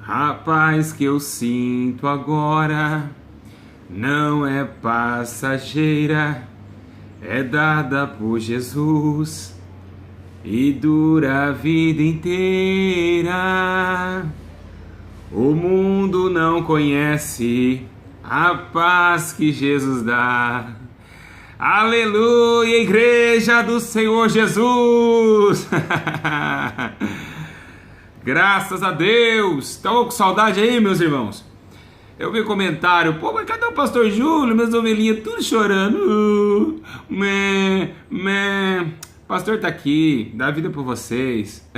A paz que eu sinto agora não é passageira, é dada por Jesus e dura a vida inteira. O mundo não conhece a paz que Jesus dá. Aleluia, Igreja do Senhor Jesus! Graças a Deus! Estão com saudade aí, meus irmãos? Eu vi comentário, pô, mas cadê o pastor Júlio? Minhas ovelhinhas tudo chorando. O pastor tá aqui, dá vida por vocês.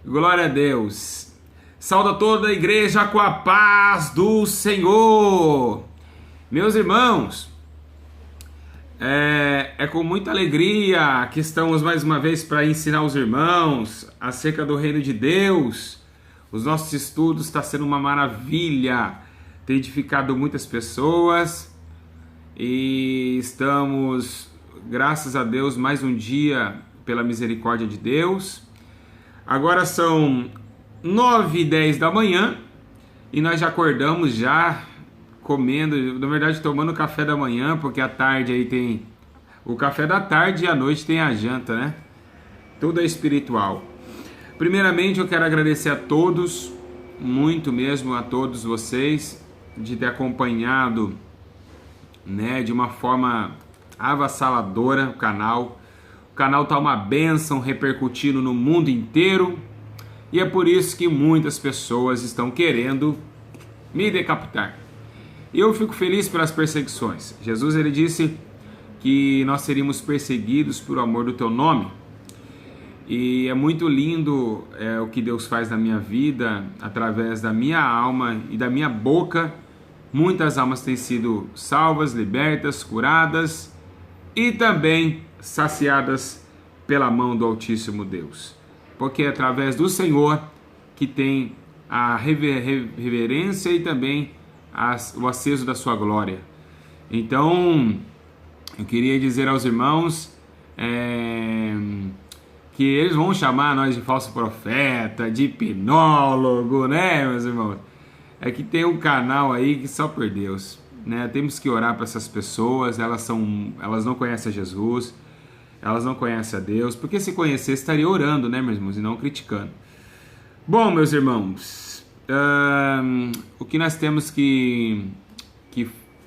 Glória a Deus. Saúda toda a igreja com a paz do Senhor. Meus irmãos, é com muita alegria que estamos mais uma vez para ensinar os irmãos acerca do reino de Deus. Os nossos estudos estão sendo uma maravilha, tem edificado muitas pessoas e estamos, graças a Deus, mais um dia pela misericórdia de Deus. Agora são 9h10 da manhã e nós já acordamos já comendo, na verdade tomando café da manhã, porque à tarde aí tem o café da tarde e à noite tem a janta, né? Tudo é espiritual. Primeiramente eu quero agradecer a todos, muito mesmo a todos vocês, de ter acompanhado, né, de uma forma avassaladora o canal. O canal tá uma bênção, repercutindo no mundo inteiro, e é por isso que muitas pessoas estão querendo me decapitar. Eu fico feliz pelas perseguições. Jesus, ele disse que nós seríamos perseguidos por amor do teu nome. E é muito lindo o que Deus faz na minha vida, através da minha alma e da minha boca. Muitas almas têm sido salvas, libertas, curadas e também saciadas pela mão do Altíssimo Deus. Porque é através do Senhor que tem a reverência e também o aceso da sua glória. Então, eu queria dizer aos irmãos que eles vão chamar nós de falso profeta, de hipnólogo, né, meus irmãos? É que tem um canal aí que só por Deus, né? Temos que orar para essas pessoas, elas não conhecem a Jesus, elas não conhecem a Deus, porque se conhecer estaria orando, né, meus irmãos, e não criticando. Bom, meus irmãos, o que nós temos que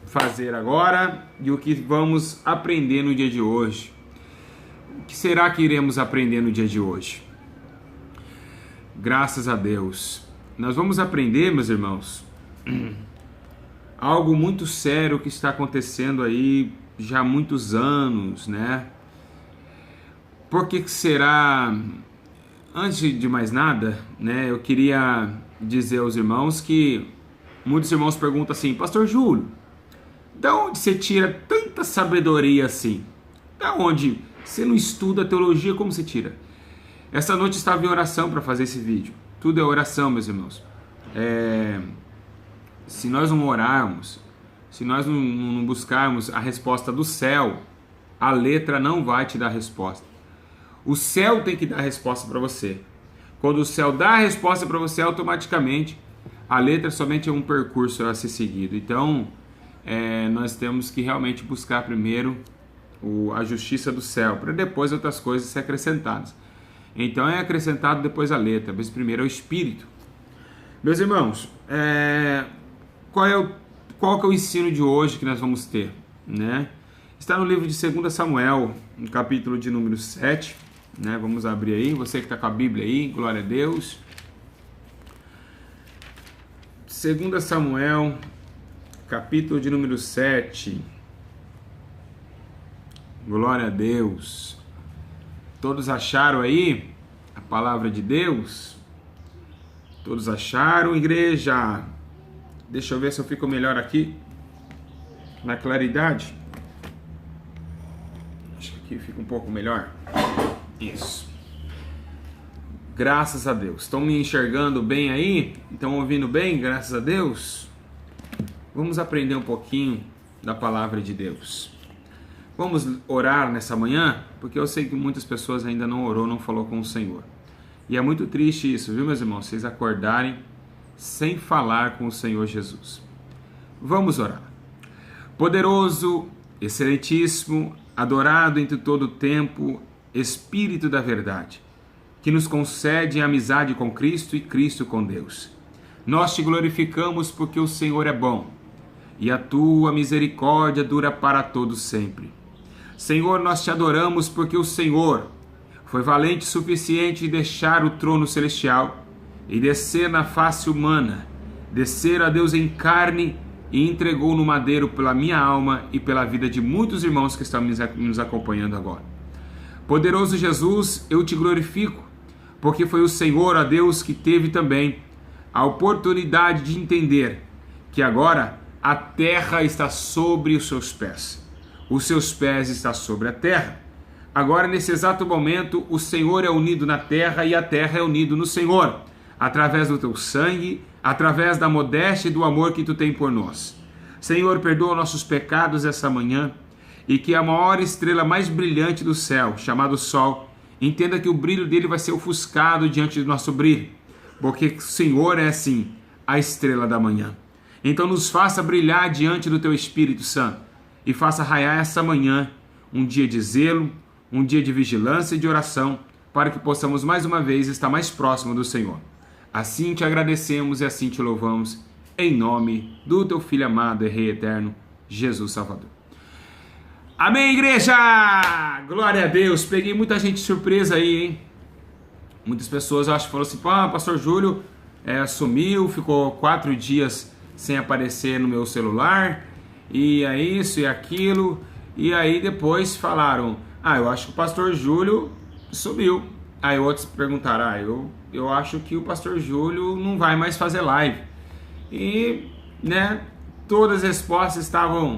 fazer agora e o que vamos aprender no dia de hoje. O que será que iremos aprender no dia de hoje? Graças a Deus. Nós vamos aprender, meus irmãos, algo muito sério que está acontecendo aí já há muitos anos, né? Por que será? Antes de mais nada, né, eu queria dizer aos irmãos que muitos irmãos perguntam assim: Pastor Júlio, de onde você tira tanta sabedoria assim? Da onde você não estuda teologia, como você tira? Essa noite estava em oração para fazer esse vídeo. Tudo é oração, meus irmãos. Se nós não orarmos, se nós não buscarmos a resposta do céu, a letra não vai te dar resposta. O céu tem que dar a resposta para você. Quando o céu dá a resposta para você, automaticamente a letra somente é um percurso a ser seguido. Então, nós temos que realmente buscar primeiro a justiça do céu, para depois outras coisas ser acrescentadas. Então é acrescentado depois a letra, mas primeiro é o Espírito. Meus irmãos, qual que é o ensino de hoje que nós vamos ter, né? Está no livro de 2 Samuel, no capítulo de número 7, né? Vamos abrir aí, você que está com a Bíblia aí, glória a Deus. 2 Samuel, capítulo de número 7. Glória a Deus. Todos acharam aí a palavra de Deus? Todos acharam, igreja? Deixa eu ver se eu fico melhor aqui na claridade. Acho que aqui fica um pouco melhor. Isso. Graças a Deus. Estão me enxergando bem aí? Estão ouvindo bem? Graças a Deus. Vamos aprender um pouquinho da palavra de Deus. Vamos orar nessa manhã, porque eu sei que muitas pessoas ainda não orou, não falou com o Senhor. E é muito triste isso, viu, meus irmãos? Vocês acordarem sem falar com o Senhor Jesus. Vamos orar. Poderoso, excelentíssimo, adorado entre todo o tempo, Espírito da verdade, que nos concede a amizade com Cristo e Cristo com Deus. Nós te glorificamos porque o Senhor é bom e a tua misericórdia dura para todos sempre. Senhor, nós te adoramos porque o Senhor foi valente o suficiente de deixar o trono celestial e descer na face humana, descer a Deus em carne e entregou no madeiro pela minha alma e pela vida de muitos irmãos que estão nos acompanhando agora. Poderoso Jesus, eu te glorifico, porque foi o Senhor, ó Deus, que teve também a oportunidade de entender que agora a terra está sobre os seus pés. Os seus pés estão sobre a terra. Agora, nesse exato momento, o Senhor é unido na terra e a terra é unida no Senhor, através do teu sangue, através da modéstia e do amor que tu tem por nós. Senhor, perdoa nossos pecados essa manhã e que a maior estrela mais brilhante do céu, chamado Sol, entenda que o brilho dele vai ser ofuscado diante do nosso brilho, porque o Senhor é, sim, a estrela da manhã. Então nos faça brilhar diante do teu Espírito Santo e faça raiar essa manhã um dia de zelo, um dia de vigilância e de oração, para que possamos mais uma vez estar mais próximo do Senhor. Assim te agradecemos e assim te louvamos, em nome do teu Filho amado e Rei eterno, Jesus Salvador. Amém, igreja! Glória a Deus! Peguei muita gente surpresa aí, hein? Muitas pessoas, eu acho, falaram assim, pastor Júlio sumiu, ficou 4 dias sem aparecer no meu celular, e é isso e aquilo, e aí depois falaram, eu acho que o pastor Júlio sumiu. Aí outros perguntaram, eu acho que o pastor Júlio não vai mais fazer live. E, todas as respostas estavam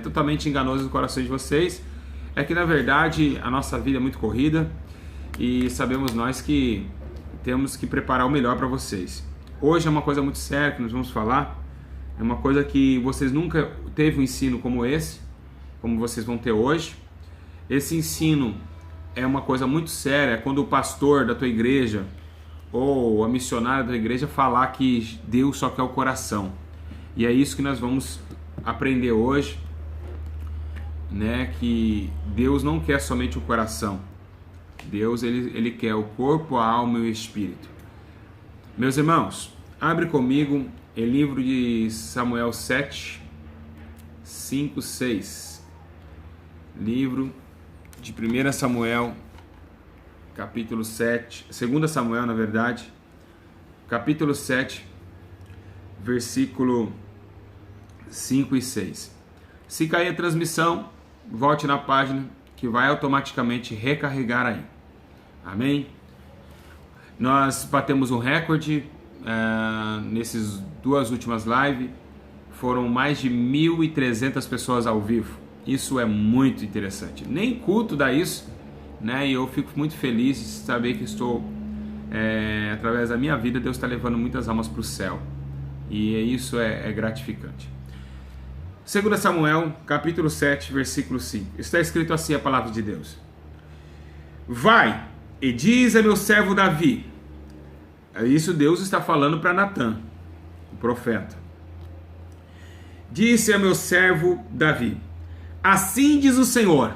totalmente enganosas no coração de vocês. É que, na verdade, a nossa vida é muito corrida e sabemos nós que temos que preparar o melhor para vocês. Hoje é uma coisa muito séria que nós vamos falar. É uma coisa que vocês nunca teve um ensino como esse, como vocês vão ter hoje. Esse ensino é uma coisa muito séria quando o pastor da tua igreja ou a missionária da tua igreja falar que Deus só quer o coração. E é isso que nós vamos aprender hoje, que Deus não quer somente o coração. Deus ele quer o corpo, a alma e o espírito. Meus irmãos, abre comigo em livro de Samuel 7, 5, 6. Livro de 1 Samuel, capítulo 7, 2 Samuel, na verdade, capítulo 7, versículo 5 e 6. Se cair a transmissão, volte na página que vai automaticamente recarregar aí. Amém? Nós batemos um recorde nessas 2 últimas lives, foram mais de 1.300 pessoas ao vivo. Isso é muito interessante. Nem culto dá isso, e eu fico muito feliz de saber que estou, através da minha vida, Deus está levando muitas almas para o céu. E isso é gratificante. 2 Samuel, capítulo 7, versículo 5. Está escrito assim a palavra de Deus. Vai e diz a meu servo Davi. Isso Deus está falando para Natã, o profeta. Disse a meu servo Davi. Assim diz o Senhor,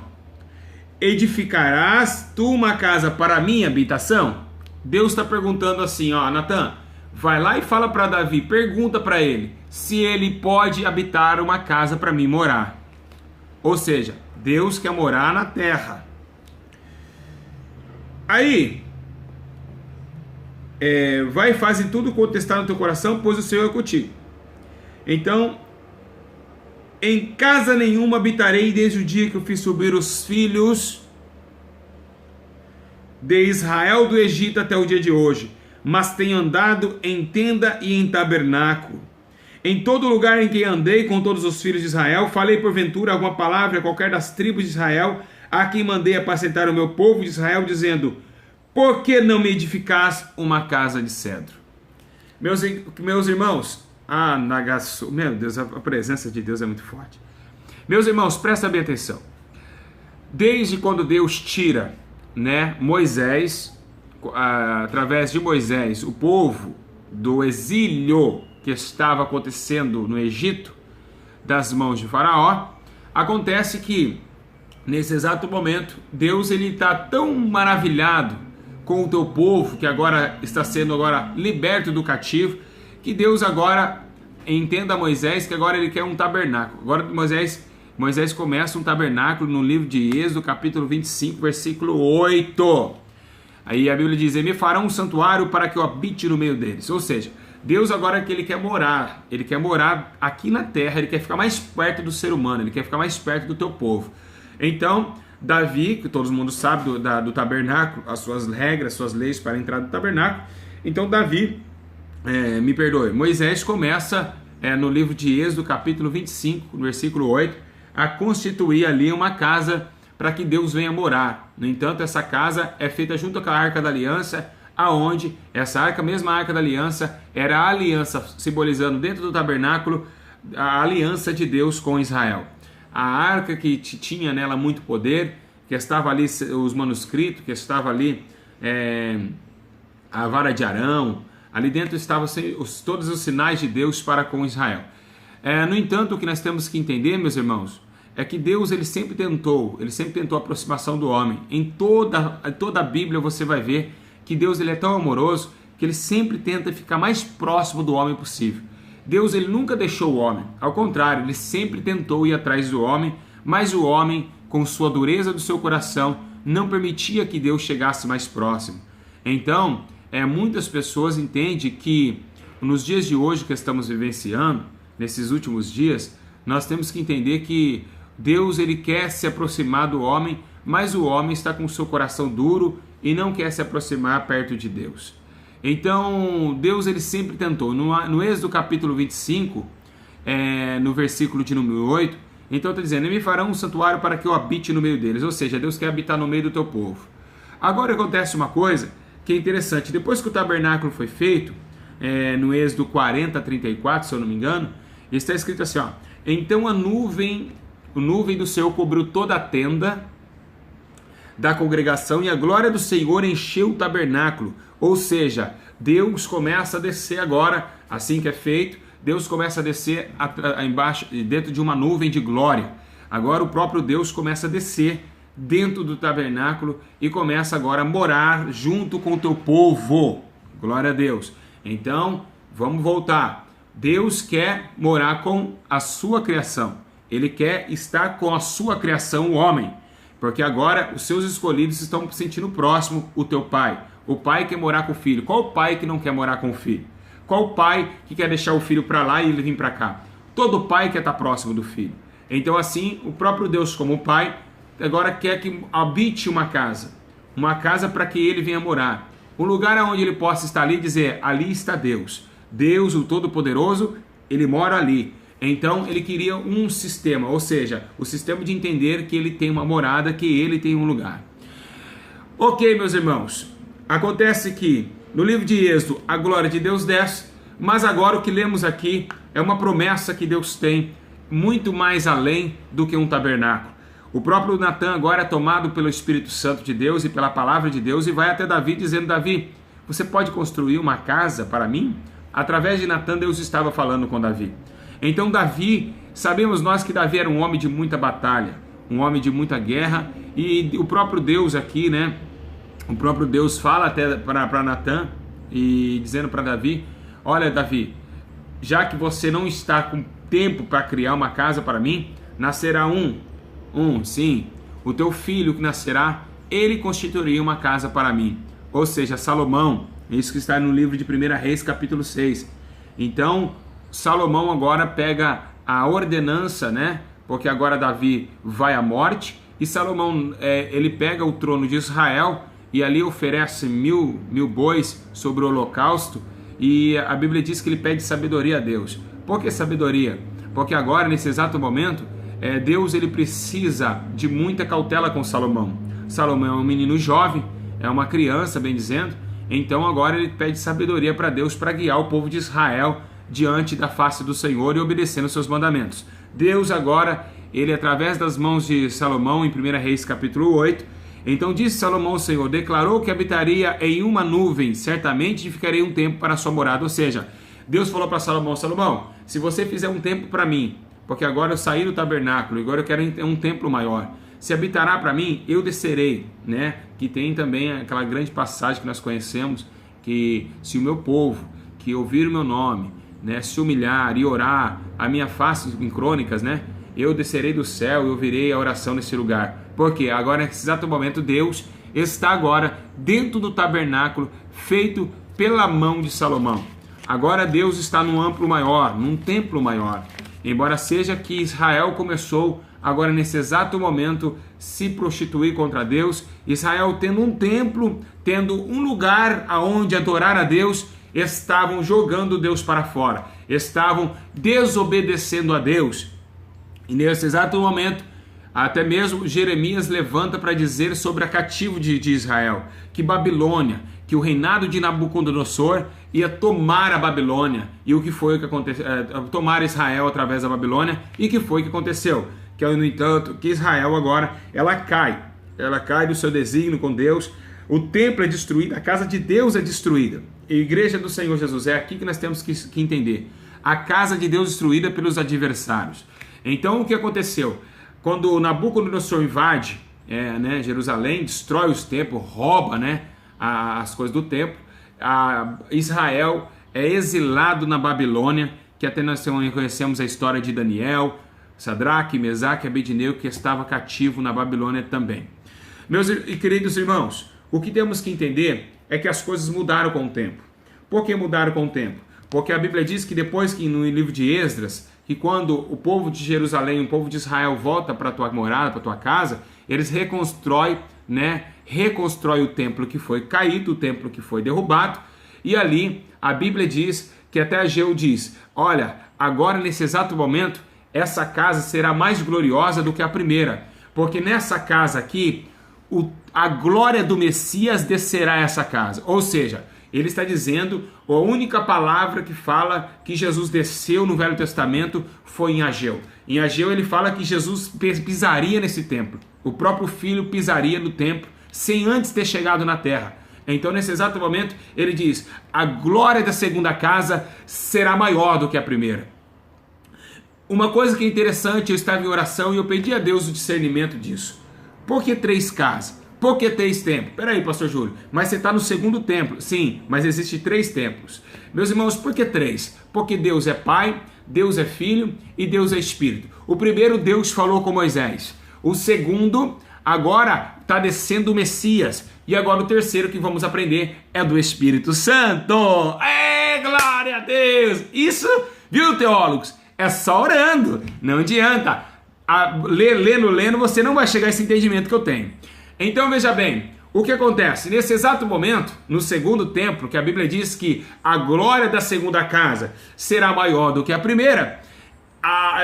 edificarás tu uma casa para a minha habitação? Deus está perguntando assim, Natã, vai lá e fala para Davi, pergunta para ele, se ele pode habitar uma casa para mim morar. Ou seja, Deus quer morar na terra. Aí, vai e faz tudo quanto está no teu coração, pois o Senhor é contigo. Então, em casa nenhuma habitarei desde o dia que eu fiz subir os filhos de Israel do Egito até o dia de hoje, mas tenho andado em tenda e em tabernáculo. Em todo lugar em que andei com todos os filhos de Israel, falei porventura alguma palavra a qualquer das tribos de Israel, a quem mandei apacentar o meu povo de Israel, dizendo, por que não me edificais uma casa de cedro? Meus irmãos, meu Deus, a presença de Deus é muito forte. Meus irmãos, presta bem atenção. Desde quando Deus tira, Moisés através de Moisés, o povo do exílio que estava acontecendo no Egito, das mãos de Faraó, acontece que nesse exato momento Deus está tão maravilhado com o teu povo, que agora está sendo liberto do cativo, que Deus agora entenda a Moisés que agora ele quer um tabernáculo. Agora Moisés começa um tabernáculo no livro de Êxodo, capítulo 25, versículo 8. Aí a Bíblia diz: me farão um santuário para que eu habite no meio deles. Ou seja, Deus agora que ele quer morar aqui na terra, ele quer ficar mais perto do ser humano, ele quer ficar mais perto do teu povo. Então, Davi, que todo mundo sabe do tabernáculo, as suas regras, suas leis para a entrada do tabernáculo. Então Moisés começa no livro de Êxodo, capítulo 25, no versículo 8, a constituir ali uma casa para que Deus venha morar. No entanto, essa casa é feita junto com a Arca da Aliança, aonde essa mesma Arca da Aliança era a aliança, simbolizando dentro do tabernáculo a aliança de Deus com Israel. A arca que tinha nela muito poder, que estava ali os manuscritos, que estava ali a vara de Arão, ali dentro estavam todos os sinais de Deus para com Israel. No entanto, o que nós temos que entender, meus irmãos, é que Deus ele sempre tentou a aproximação do homem. Em toda a Bíblia você vai ver que Deus ele é tão amoroso que ele sempre tenta ficar mais próximo do homem possível. Deus ele nunca deixou o homem, ao contrário, ele sempre tentou ir atrás do homem, mas o homem, com sua dureza do seu coração, não permitia que Deus chegasse mais próximo. Então, muitas pessoas entendem que nos dias de hoje que estamos vivenciando, nesses últimos dias, nós temos que entender que Deus ele quer se aproximar do homem, mas o homem está com o seu coração duro e não quer se aproximar perto de Deus. Então, Deus ele sempre tentou. No Êxodo capítulo 25, no versículo de número 8, então está dizendo: me farão um santuário para que eu habite no meio deles. Ou seja, Deus quer habitar no meio do teu povo. Agora acontece uma coisa que é interessante. Depois que o tabernáculo foi feito, no Êxodo 40, 34, se eu não me engano, está escrito assim, então a nuvem do Senhor cobriu toda a tenda da congregação e a glória do Senhor encheu o tabernáculo. Ou seja, Deus começa a descer agora, assim que é feito, Deus começa a descer embaixo, dentro de uma nuvem de glória. Agora o próprio Deus começa a descer dentro do tabernáculo e começa agora a morar junto com o teu povo. Glória a Deus. Então, vamos voltar. Deus quer morar com a sua criação. Ele quer estar com a sua criação, o homem. Porque agora os seus escolhidos estão se sentindo próximo o teu pai. O pai quer morar com o filho. Qual o pai que não quer morar com o filho? Qual o pai que quer deixar o filho para lá e ele vir para cá? Todo pai quer estar próximo do filho. Então assim, o próprio Deus como pai agora quer que habite uma casa para que ele venha morar. Um lugar onde ele possa estar ali e dizer: ali está Deus. Deus, o Todo-Poderoso, ele mora ali. Então ele queria um sistema, ou seja, o sistema de entender que ele tem uma morada, que ele tem um lugar. Ok, meus irmãos, acontece que no livro de Êxodo a glória de Deus desce, mas agora o que lemos aqui é uma promessa que Deus tem muito mais além do que um tabernáculo. O próprio Natan agora é tomado pelo Espírito Santo de Deus e pela palavra de Deus e vai até Davi dizendo: Davi, você pode construir uma casa para mim? Através de Natan, Deus estava falando com Davi. Então Davi, sabemos nós que Davi era um homem de muita batalha, um homem de muita guerra, e o próprio Deus aqui, né? O próprio Deus fala até para Natan e dizendo para Davi: olha, Davi, já que você não está com tempo para criar uma casa para mim, nascerá sim, o teu filho que nascerá, ele constituiria uma casa para mim. Ou seja, Salomão, isso que está no livro de 1 Reis, capítulo 6. Então, Salomão agora pega a ordenança, né? Porque agora Davi vai à morte e Salomão, ele pega o trono de Israel e ali oferece mil bois sobre o holocausto, e a Bíblia diz que ele pede sabedoria a Deus. Por que sabedoria? Porque agora, nesse exato momento, Deus ele precisa de muita cautela com Salomão. Salomão é um menino jovem, é uma criança, bem dizendo, então agora ele pede sabedoria para Deus para guiar o povo de Israel diante da face do Senhor e obedecendo seus mandamentos. Deus agora, ele através das mãos de Salomão, em 1 Reis capítulo 8, Então disse Salomão ao Senhor, declarou que habitaria em uma nuvem, certamente ficarei um tempo para a sua morada. Ou seja, Deus falou para Salomão, Salomão, se você fizer um templo para mim, porque agora eu saí do tabernáculo, agora eu quero um templo maior, se habitará para mim, eu descerei, né? Que tem também aquela grande passagem que nós conhecemos, que se o meu povo, que ouvir o meu nome, né, se humilhar e orar a minha face em Crônicas, né? Eu descerei do céu e ouvirei a oração nesse lugar. Porque agora, nesse exato momento, Deus está agora dentro do tabernáculo feito pela mão de Salomão. Agora Deus está num amplo maior, num templo maior. Embora seja que Israel começou agora nesse exato momento se prostituir contra Deus, Israel tendo um templo, tendo um lugar aonde adorar a Deus, estavam jogando Deus para fora, estavam desobedecendo a Deus. E nesse exato momento, até mesmo Jeremias levanta para dizer sobre a cativo de Israel, que Babilônia, que o reinado de Nabucodonosor ia tomar a Babilônia, e o que foi que aconteceu? Tomar Israel através da Babilônia, e que foi que aconteceu? Que, no entanto, que Israel agora, ela cai do seu desígnio com Deus, o templo é destruído, a casa de Deus é destruída, a igreja do Senhor Jesus, é aqui que nós temos que entender, a casa de Deus destruída pelos adversários. Então o que aconteceu? Quando Nabucodonosor invade Jerusalém, destrói os templos, rouba as coisas do templo, Israel é exilado na Babilônia, que até nós conhecemos a história de Daniel, Sadraque, Mesaque e Abednego, que estava cativo na Babilônia também. Meus e queridos irmãos, o que temos que entender é que as coisas mudaram com o tempo. Por que mudaram com o tempo? Porque a Bíblia diz que depois que no livro de Esdras, que quando o povo de Jerusalém, o povo de Israel volta para a tua morada, para a tua casa, eles reconstrói o templo que foi caído, o templo que foi derrubado, e ali a Bíblia diz, que até Ageu diz, olha, agora nesse exato momento, essa casa será mais gloriosa do que a primeira, porque nessa casa aqui, a glória do Messias descerá a essa casa, ou seja, ele está dizendo, a única palavra que fala que Jesus desceu no Velho Testamento foi em Ageu. Em Ageu ele fala que Jesus pisaria nesse templo. O próprio Filho pisaria no templo sem antes ter chegado na terra. Então nesse exato momento ele diz, a glória da segunda casa será maior do que a primeira. Uma coisa que é interessante, eu estava em oração e eu pedi a Deus o discernimento disso. Por que 3 casas? Por que 3 templos? Peraí, pastor Júlio, mas você está no segundo templo. Sim, mas existe 3 templos. Meus irmãos, por que 3? Porque Deus é Pai, Deus é Filho e Deus é Espírito. O primeiro Deus falou com Moisés. O segundo, agora está descendo o Messias. E agora o terceiro que vamos aprender é do Espírito Santo. Glória a Deus! Isso, viu, teólogos? É só orando, não adianta. Lendo, você não vai chegar a esse entendimento que eu tenho. Então veja bem, o que acontece? Nesse exato momento, no segundo templo, que a Bíblia diz que a glória da segunda casa será maior do que a primeira,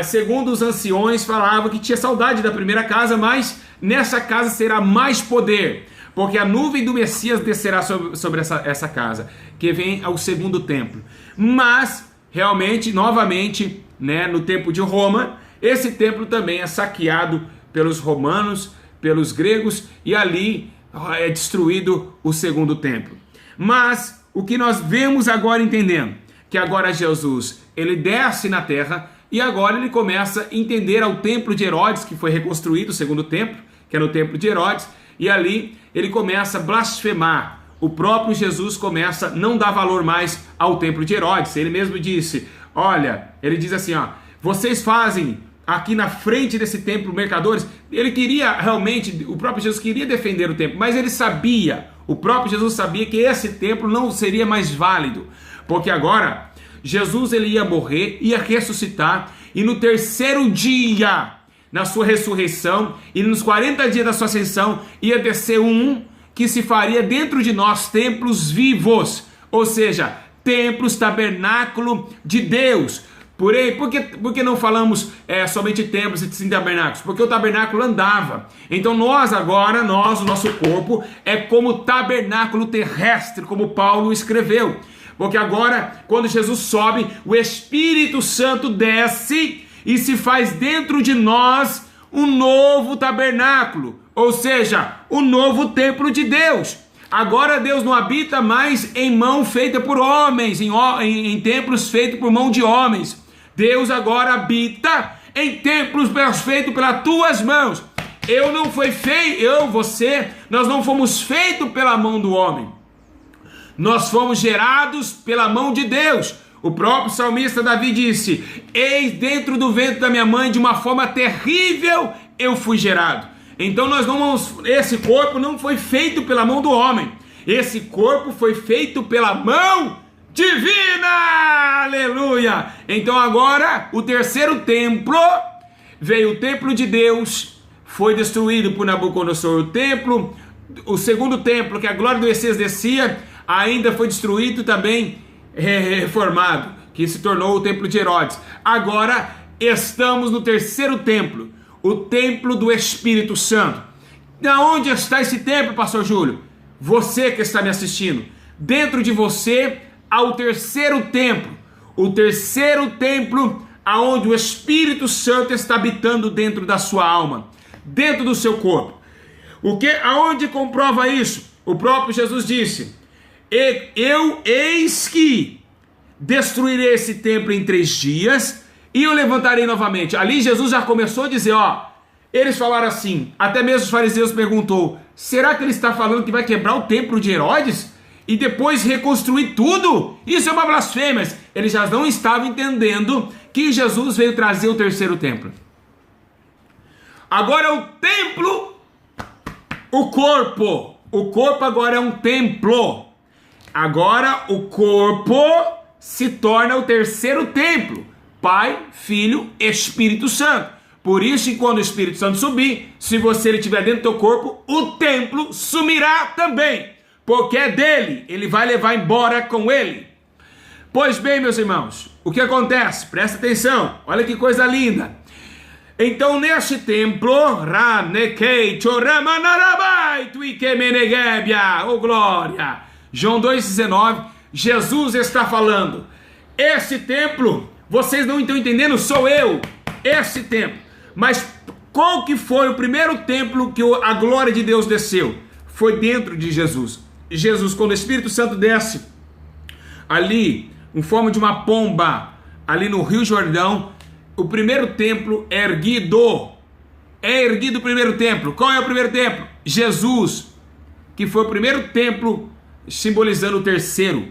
segundo os anciões falavam que tinha saudade da primeira casa, mas nessa casa será mais poder, porque a nuvem do Messias descerá sobre essa casa, que vem ao segundo templo. Mas, realmente, novamente, no tempo de Roma, esse templo também é saqueado pelos romanos, pelos gregos, e ali é destruído o segundo templo. Mas o que nós vemos agora entendendo, que agora Jesus, ele desce na terra, e agora ele começa a entender ao templo de Herodes, que foi reconstruído, o segundo templo, que era o templo de Herodes, e ali ele começa a blasfemar. O próprio Jesus começa a não dar valor mais ao templo de Herodes. Ele mesmo disse, olha, ele diz assim, vocês fazem aqui na frente desse templo mercadores. Ele queria realmente, o próprio Jesus queria defender o templo, mas ele sabia, o próprio Jesus sabia que esse templo não seria mais válido, porque agora Jesus ele ia morrer, ia ressuscitar, e no terceiro dia, na sua ressurreição, e nos 40 dias da sua ascensão, ia descer um que se faria dentro de nós templos vivos, ou seja, templos, tabernáculo de Deus. Porém, por que não falamos somente templos e sim tabernáculos? Porque o tabernáculo andava. Então o nosso corpo é como tabernáculo terrestre, como Paulo escreveu. Porque agora, quando Jesus sobe, o Espírito Santo desce e se faz dentro de nós um novo tabernáculo. ou seja, o novo templo de Deus. Agora Deus não habita mais em mão feita por homens, em templos feitos por mão de homens. Deus agora habita em templos feitos pelas tuas mãos. Nós não fomos feitos pela mão do homem. Nós fomos gerados pela mão de Deus. O próprio salmista Davi disse: eis dentro do ventre da minha mãe, de uma forma terrível eu fui gerado. Então esse corpo não foi feito pela mão do homem. Esse corpo foi feito pela mão divina. Aleluia! Então agora o terceiro templo veio, o templo de Deus, foi destruído por Nabucodonosor. O segundo templo, que a glória do Messias descia, ainda foi destruído também, reformado, que se tornou o templo de Herodes. Agora estamos no terceiro templo, o templo do Espírito Santo. Da onde está esse templo, pastor Júlio? Você que está me assistindo, dentro de você há o terceiro templo aonde o Espírito Santo está habitando dentro da sua alma, dentro do seu corpo. Aonde comprova isso? O próprio Jesus disse: eis que destruirei esse templo em 3 dias e eu levantarei novamente. Ali Jesus já começou a dizer, eles falaram assim, até mesmo os fariseus perguntou: será que ele está falando que vai quebrar o templo de Herodes e depois reconstruir tudo? Isso é uma blasfêmia. Eles já não estavam entendendo que Jesus veio trazer o terceiro templo. Agora o templo, o corpo agora é um templo. Agora o corpo se torna o terceiro templo. Pai, Filho, Espírito Santo. Por isso que quando o Espírito Santo subir, se você estiver dentro do teu corpo, o templo sumirá também, porque é dele, ele vai levar embora com ele. Pois bem, meus irmãos, o que acontece? Presta atenção, olha que coisa linda. Então neste templo, oh glória, João 2,19, Jesus está falando: esse templo, vocês não estão entendendo, sou eu, esse templo. Mas qual que foi o primeiro templo que a glória de Deus desceu? Foi dentro de Jesus. Jesus, quando o Espírito Santo desce ali, em forma de uma pomba, ali no Rio Jordão, o primeiro templo é erguido. É erguido o primeiro templo. Qual é o primeiro templo? Jesus, que foi o primeiro templo, simbolizando o terceiro.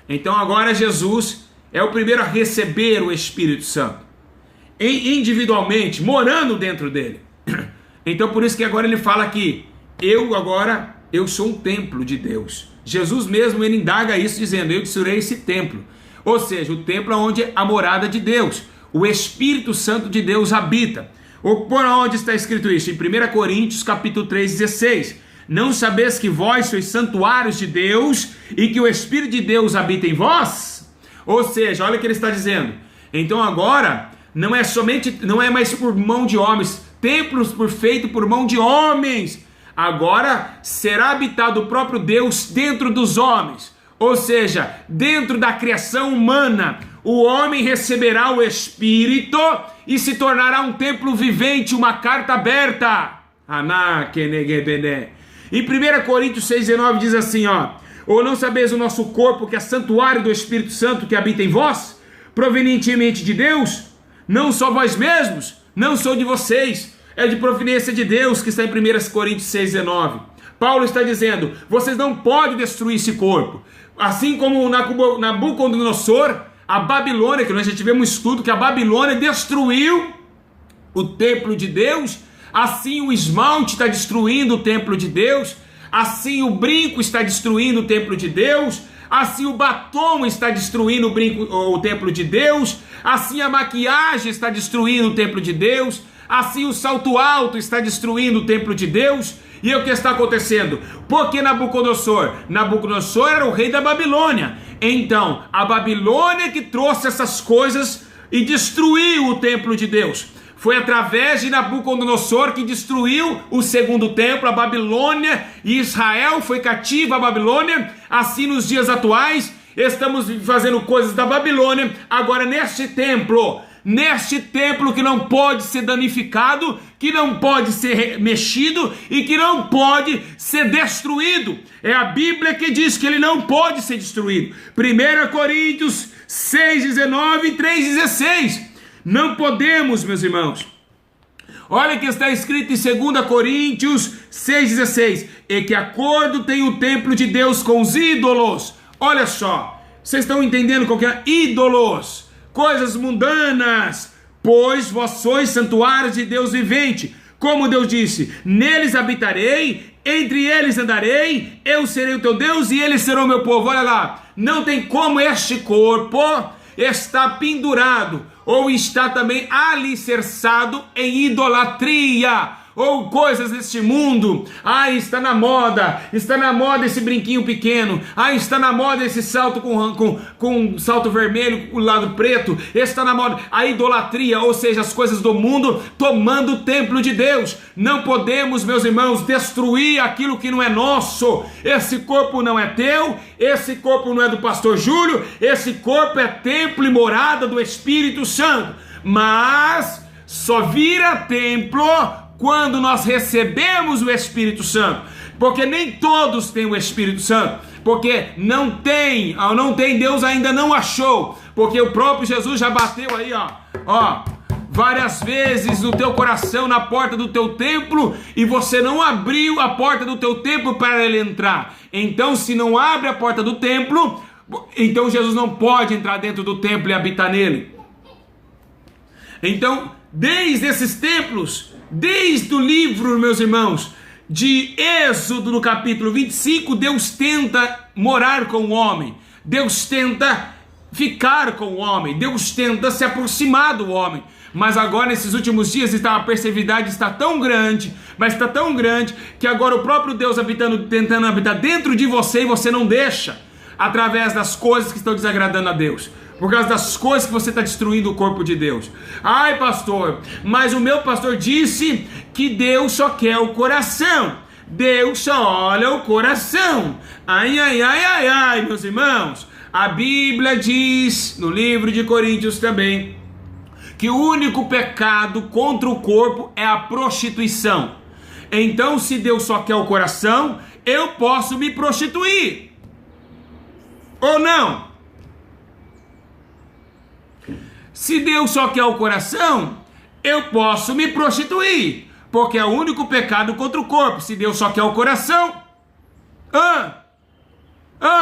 Então agora Jesus é o primeiro a receber o Espírito Santo, individualmente, morando dentro dele. Então por isso que agora ele fala que eu sou um templo de Deus. Jesus mesmo, ele indaga isso dizendo: eu destruirei esse templo. Ou seja, o templo onde a morada de Deus, o Espírito Santo de Deus habita. Por onde está escrito isso? Em 1 Coríntios capítulo 3,16. Não sabeis que vós sois santuários de Deus e que o Espírito de Deus habita em vós? Ou seja, olha o que ele está dizendo. Então agora não é mais por mão de homens, templos feitos por mão de homens. Agora será habitado o próprio Deus dentro dos homens. Ou seja, dentro da criação humana, o homem receberá o Espírito e se tornará um templo vivente, uma carta aberta. Em 1 Coríntios 6,19 diz assim, ou não sabeis o nosso corpo que é santuário do Espírito Santo que habita em vós, provenientemente de Deus? Não só vós mesmos, não sou de vocês, é de providência de Deus, que está em 1 Coríntios 6,19. Paulo está dizendo: vocês não podem destruir esse corpo. Assim como Nabucodonosor, a Babilônia, que nós já tivemos um estudo que a Babilônia destruiu o templo de Deus, assim o esmalte está destruindo o templo de Deus, assim o brinco está destruindo o templo de Deus, assim o batom está destruindo o templo de Deus, assim a maquiagem está destruindo o templo de Deus, assim o salto alto está destruindo o templo de Deus. E o que está acontecendo? Porque Nabucodonosor era o rei da Babilônia. Então, a Babilônia que trouxe essas coisas e destruiu o templo de Deus. Foi através de Nabucodonosor que destruiu o segundo templo, a Babilônia, e Israel foi cativo à Babilônia. Assim, nos dias atuais, estamos fazendo coisas da Babilônia. Agora, neste templo, neste templo que não pode ser danificado, que não pode ser mexido e que não pode ser destruído. É a Bíblia que diz que ele não pode ser destruído. 1 Coríntios 6:19 e 3:16. Não podemos, meus irmãos. Olha que está escrito em 2 Coríntios 6:16. E que acordo tem o templo de Deus com os ídolos. Olha só, vocês estão entendendo qual que é? Ídolos, coisas mundanas, pois vós sois santuários de Deus vivente. Como Deus disse, neles habitarei, entre eles andarei, eu serei o teu Deus e eles serão o meu povo. Olha lá, não tem como este corpo está pendurado ou está também alicerçado em idolatria ou coisas deste mundo. Está na moda esse brinquinho pequeno, está na moda esse salto com salto vermelho, o lado preto, está na moda a idolatria, ou seja, as coisas do mundo tomando o templo de Deus. Não podemos, meus irmãos, destruir aquilo que não é nosso. Esse corpo não é teu, esse corpo não é do pastor Júlio, esse corpo é templo e morada do Espírito Santo, mas só vira templo quando nós recebemos o Espírito Santo, porque nem todos têm o Espírito Santo, porque não tem, Deus ainda não achou, porque o próprio Jesus já bateu aí, várias vezes no teu coração, na porta do teu templo, e você não abriu a porta do teu templo para ele entrar. Então, se não abre a porta do templo, então Jesus não pode entrar dentro do templo e habitar nele. Então, desde esses templos, desde o livro, meus irmãos, de Êxodo, no capítulo 25, Deus tenta morar com o homem, Deus tenta ficar com o homem, Deus tenta se aproximar do homem. Mas agora, nesses últimos dias, a perversidade está tão grande, mas está tão grande, que agora o próprio Deus tentando habitar dentro de você, e você não deixa, através das coisas que estão desagradando a Deus, por causa das coisas que você está destruindo o corpo de Deus. Ai, pastor, mas o meu pastor disse que Deus só quer o coração, Deus só olha o coração. Ai, meus irmãos, a Bíblia diz, no livro de Coríntios também, que o único pecado contra o corpo é a prostituição. Então, se Deus só quer o coração, eu posso me prostituir, ou não? Se Deus só quer o coração, eu posso me prostituir, porque é o único pecado contra o corpo. Se Deus só quer o coração,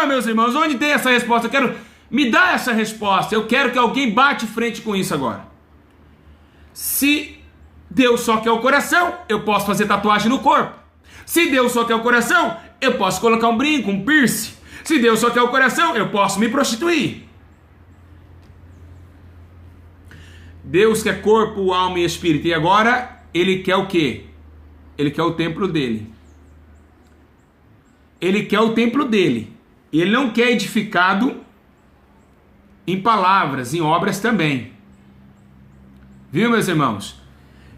meus irmãos, onde tem essa resposta? Me dá essa resposta. Eu quero que alguém bate frente com isso agora. Se Deus só quer o coração, eu posso fazer tatuagem no corpo. Se Deus só quer o coração, eu posso colocar um brinco, um piercing. Se Deus só quer o coração, eu posso me prostituir. Deus quer corpo, alma e espírito. E agora, Ele quer o quê? Ele quer o templo dele. Ele quer o templo dele. Ele não quer edificado em palavras, em obras também. Viu, meus irmãos?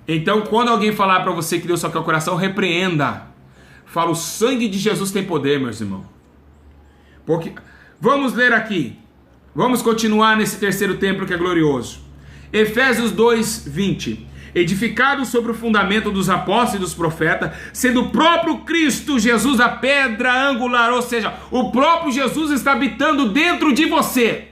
Então, quando alguém falar para você que Deus só quer o coração, repreenda. Fala, o sangue de Jesus tem poder, meus irmãos. Porque, vamos ler aqui. Vamos continuar nesse terceiro templo que é glorioso. Efésios 2:20. Edificado sobre o fundamento dos apóstolos e dos profetas, sendo o próprio Cristo Jesus a pedra angular, ou seja, o próprio Jesus está habitando dentro de você.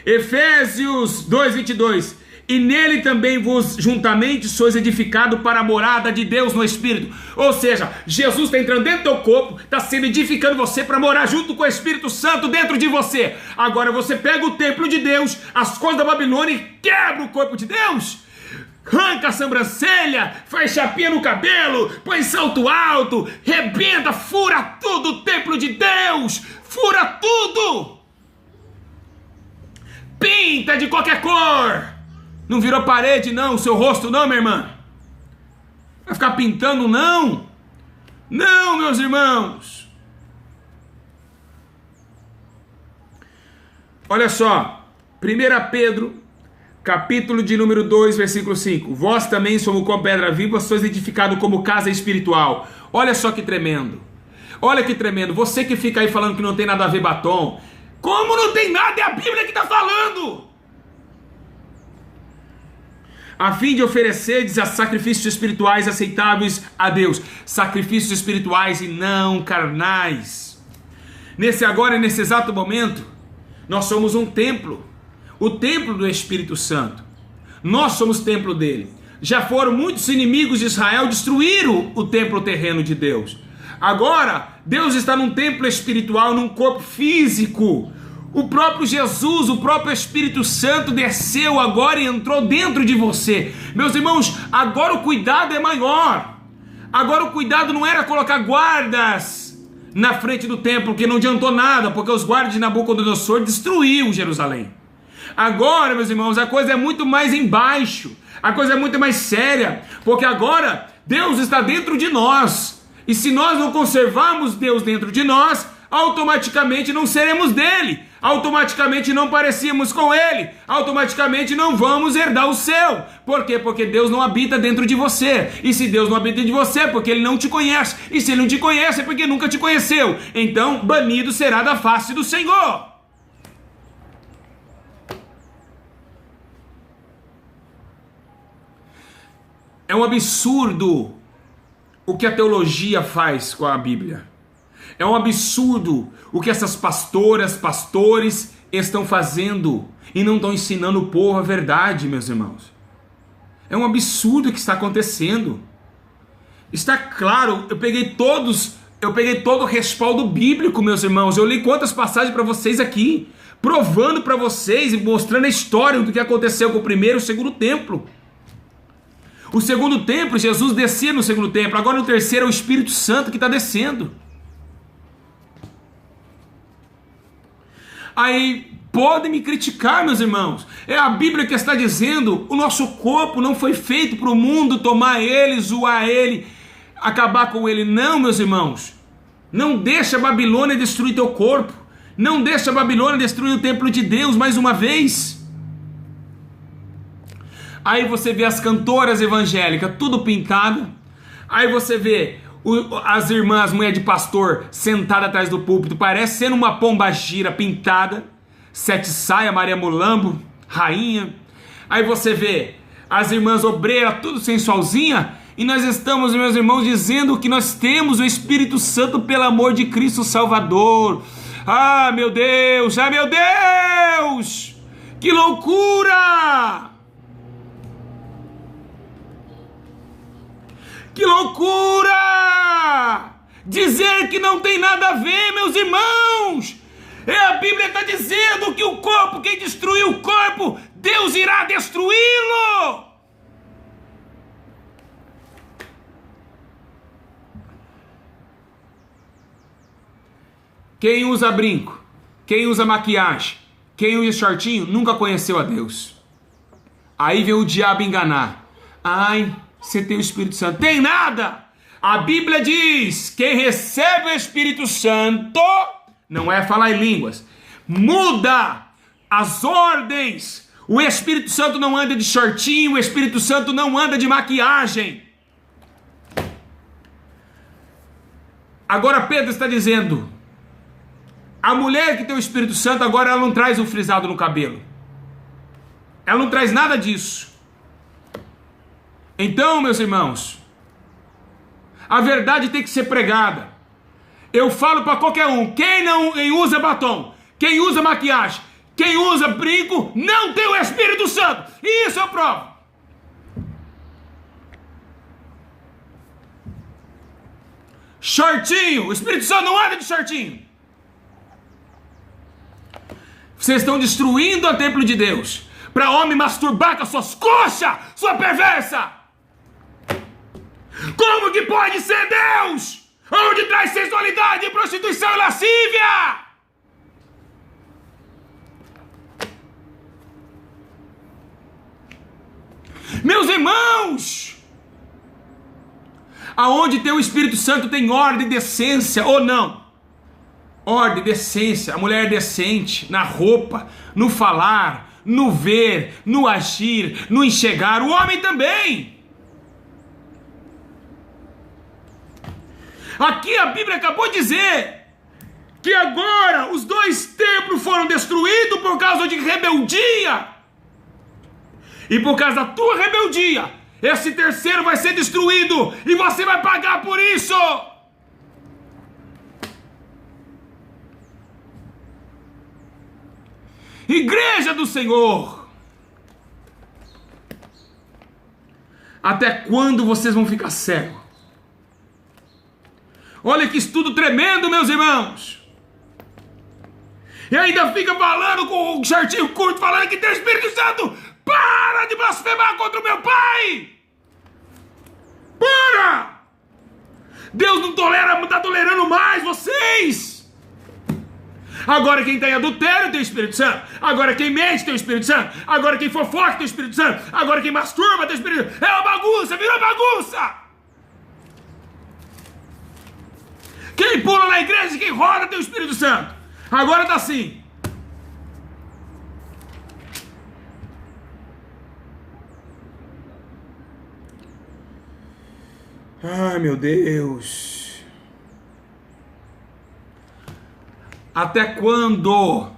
Efésios 2:22. E nele também vos juntamente sois edificado para a morada de Deus no Espírito. Ou seja, Jesus está entrando dentro do teu corpo, está sendo edificando você para morar junto com o Espírito Santo dentro de você. Agora você pega o templo de Deus, as coisas da Babilônia, e quebra o corpo de Deus. Arranca a sobrancelha, faz chapinha no cabelo, põe salto alto, rebenta, fura tudo o templo de Deus, fura tudo. Pinta de qualquer cor. Não virou parede não, o seu rosto não, minha irmã. Vai ficar pintando não. Não, meus irmãos. Olha só, 1 Pedro, capítulo de número 2, versículo 5. Vós também somos como pedra viva, sois edificados como casa espiritual. Olha só que tremendo. Olha que tremendo. Você que fica aí falando que não tem nada a ver batom. Como não tem nada? É a Bíblia que está falando. a fim de oferecerdes a sacrifícios espirituais aceitáveis a Deus, sacrifícios espirituais e não carnais. Nesse agora e nesse exato momento, nós somos um templo, o templo do Espírito Santo. Nós somos templo dele. Já foram muitos inimigos de Israel, destruíram o templo terreno de Deus. Agora, Deus está num templo espiritual, num corpo físico. O próprio Jesus, o próprio Espírito Santo desceu agora e entrou dentro de você. Meus irmãos, agora o cuidado é maior. Agora o cuidado não era colocar guardas na frente do templo, que não adiantou nada, porque os guardas de Nabucodonosor destruíram Jerusalém. Agora, meus irmãos, a coisa é muito mais embaixo. A coisa é muito mais séria, porque agora Deus está dentro de nós. E se nós não conservarmos Deus dentro de nós, automaticamente não seremos dele, automaticamente não parecíamos com ele, automaticamente não vamos herdar o céu. Por quê? Porque Deus não habita dentro de você. E se Deus não habita dentro de você, é porque ele não te conhece. E se ele não te conhece, é porque nunca te conheceu. Então, banido será da face do Senhor. É um absurdo o que a teologia faz com a Bíblia. É um absurdo o que essas pastoras, pastores estão fazendo e não estão ensinando o povo a verdade, meus irmãos. É um absurdo o que está acontecendo. Está claro, eu peguei todo o respaldo bíblico, meus irmãos. Eu li quantas passagens para vocês aqui, provando para vocês e mostrando a história do que aconteceu com o primeiro e o segundo templo. O segundo templo, Jesus descia no segundo templo. Agora no terceiro é o Espírito Santo que está descendo. Aí podem me criticar, meus irmãos. É a Bíblia que está dizendo: o nosso corpo não foi feito para o mundo tomar ele, zoar ele, acabar com ele. Não, meus irmãos. Não deixa a Babilônia destruir teu corpo. Não deixa a Babilônia destruir o templo de Deus mais uma vez. Aí você vê as cantoras evangélicas, tudo pintada. Aí você vê as irmãs, mulher de pastor, sentada atrás do púlpito, parece sendo uma pombagira pintada. Sete saia, Maria Mulambo, rainha. Aí você vê as irmãs obreiras, tudo sensualzinha. E nós estamos, meus irmãos, dizendo que nós temos o Espírito Santo pelo amor de Cristo Salvador. Ah, meu Deus! Ah, meu Deus! Que loucura! Que loucura! Dizer que não tem nada a ver, meus irmãos! A Bíblia está dizendo que o corpo, quem destruiu o corpo, Deus irá destruí-lo! Quem usa brinco, quem usa maquiagem, quem usa shortinho, nunca conheceu a Deus. Aí vem o diabo enganar. Ai, você tem o Espírito Santo. Tem nada! A Bíblia diz: quem recebe o Espírito Santo, não é falar em línguas, muda as ordens. O Espírito Santo não anda de shortinho, o Espírito Santo não anda de maquiagem. Agora Pedro está dizendo: a mulher que tem o Espírito Santo, agora ela não traz um frisado no cabelo. Ela não traz nada disso. Então, meus irmãos, a verdade tem que ser pregada. Eu falo para qualquer um: quem usa batom, quem usa maquiagem, quem usa brinco, não tem o Espírito Santo. E isso eu provo. Shortinho, o Espírito Santo não anda de shortinho. Vocês estão destruindo o templo de Deus para homem masturbar com as suas coxas, sua perversa. Como que pode ser Deus onde traz sensualidade, prostituição e lascívia? Meus irmãos, aonde tem o Espírito Santo tem ordem e decência, ou não? Ordem, decência, a mulher decente, na roupa, no falar, no ver, no agir, no enxergar, o homem também. Aqui a Bíblia acabou de dizer que agora os 2 templos foram destruídos por causa de rebeldia. E por causa da tua rebeldia, esse terceiro vai ser destruído e você vai pagar por isso. Igreja do Senhor, até quando vocês vão ficar cegos? Olha que estudo tremendo, meus irmãos. E ainda fica falando com um shortinho curto, falando que tem o Espírito Santo. Para de blasfemar contra o meu Pai! Para! Deus não está tolerando mais vocês! Agora quem está em adultério tem o Espírito Santo. Agora quem mente tem o Espírito Santo. Agora quem fofoca tem o Espírito Santo. Agora quem masturba tem o Espírito Santo. É uma bagunça, virou bagunça! Quem pula na igreja e quem roda tem o Espírito Santo. Agora está assim. Ai, meu Deus. Até quando?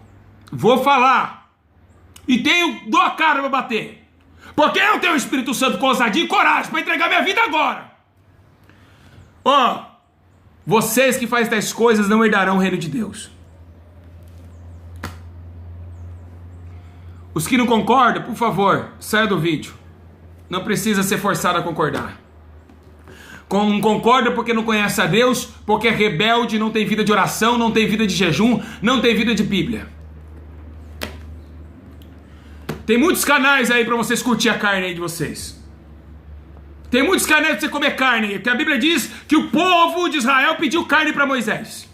Vou falar. E dou a cara para bater. Porque eu tenho o Espírito Santo com ousadia e coragem para entregar minha vida agora. Ó, vocês que fazem tais coisas não herdarão o reino de Deus. Os que não concordam, por favor, saia do vídeo. Não precisa ser forçado a concordar. Não concorda porque não conhece a Deus, porque é rebelde, não tem vida de oração, não tem vida de jejum, não tem vida de Bíblia. Tem muitos canais aí para vocês curtir a carne aí de vocês. Tem muitos canais para você comer carne, porque a Bíblia diz que o povo de Israel pediu carne para Moisés.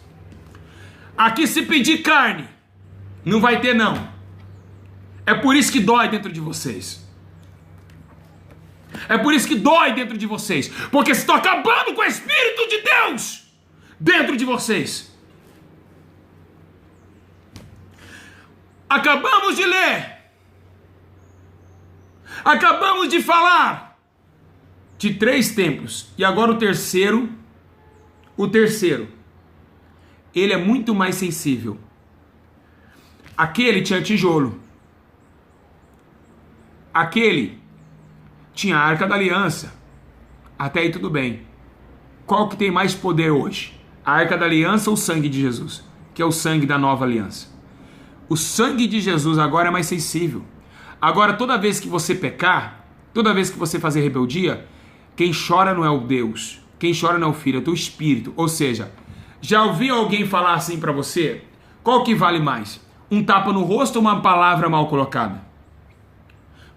Aqui se pedir carne, não vai ter não. É por isso que dói dentro de vocês. É por isso que dói dentro de vocês. Porque estão acabando com o Espírito de Deus dentro de vocês. Acabamos de ler. Acabamos de falar de 3 templos. E agora o terceiro. Ele é muito mais sensível. Aquele tinha tijolo. Aquele tinha a Arca da Aliança. Até aí tudo bem. Qual que tem mais poder hoje? A Arca da Aliança ou o sangue de Jesus? Que é o sangue da nova aliança. O sangue de Jesus agora é mais sensível. Agora toda vez que você pecar, toda vez que você fazer rebeldia, quem chora não é o Deus. Quem chora não é o Filho, é o teu espírito. Ou seja, já ouviu alguém falar assim pra você? Qual que vale mais? Um tapa no rosto ou uma palavra mal colocada?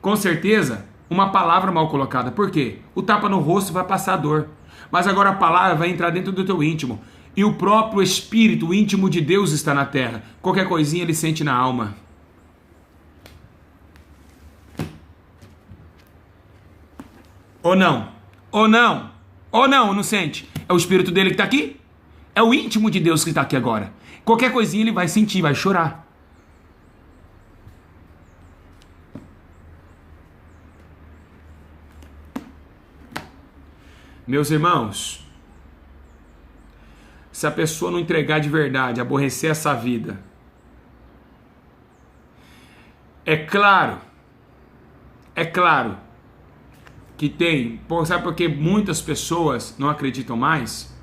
Com certeza, uma palavra mal colocada. Por quê? O tapa no rosto vai passar dor. Mas agora a palavra vai entrar dentro do teu íntimo. E o próprio Espírito, o íntimo de Deus está na terra. Qualquer coisinha ele sente na alma. Ou não? Ou não? Ou não, não sente? É o Espírito dele que está aqui? É o íntimo de Deus que está aqui agora. Qualquer coisinha ele vai sentir, vai chorar. Meus irmãos, se a pessoa não entregar de verdade, aborrecer essa vida, é claro que tem, sabe por que muitas pessoas não acreditam mais?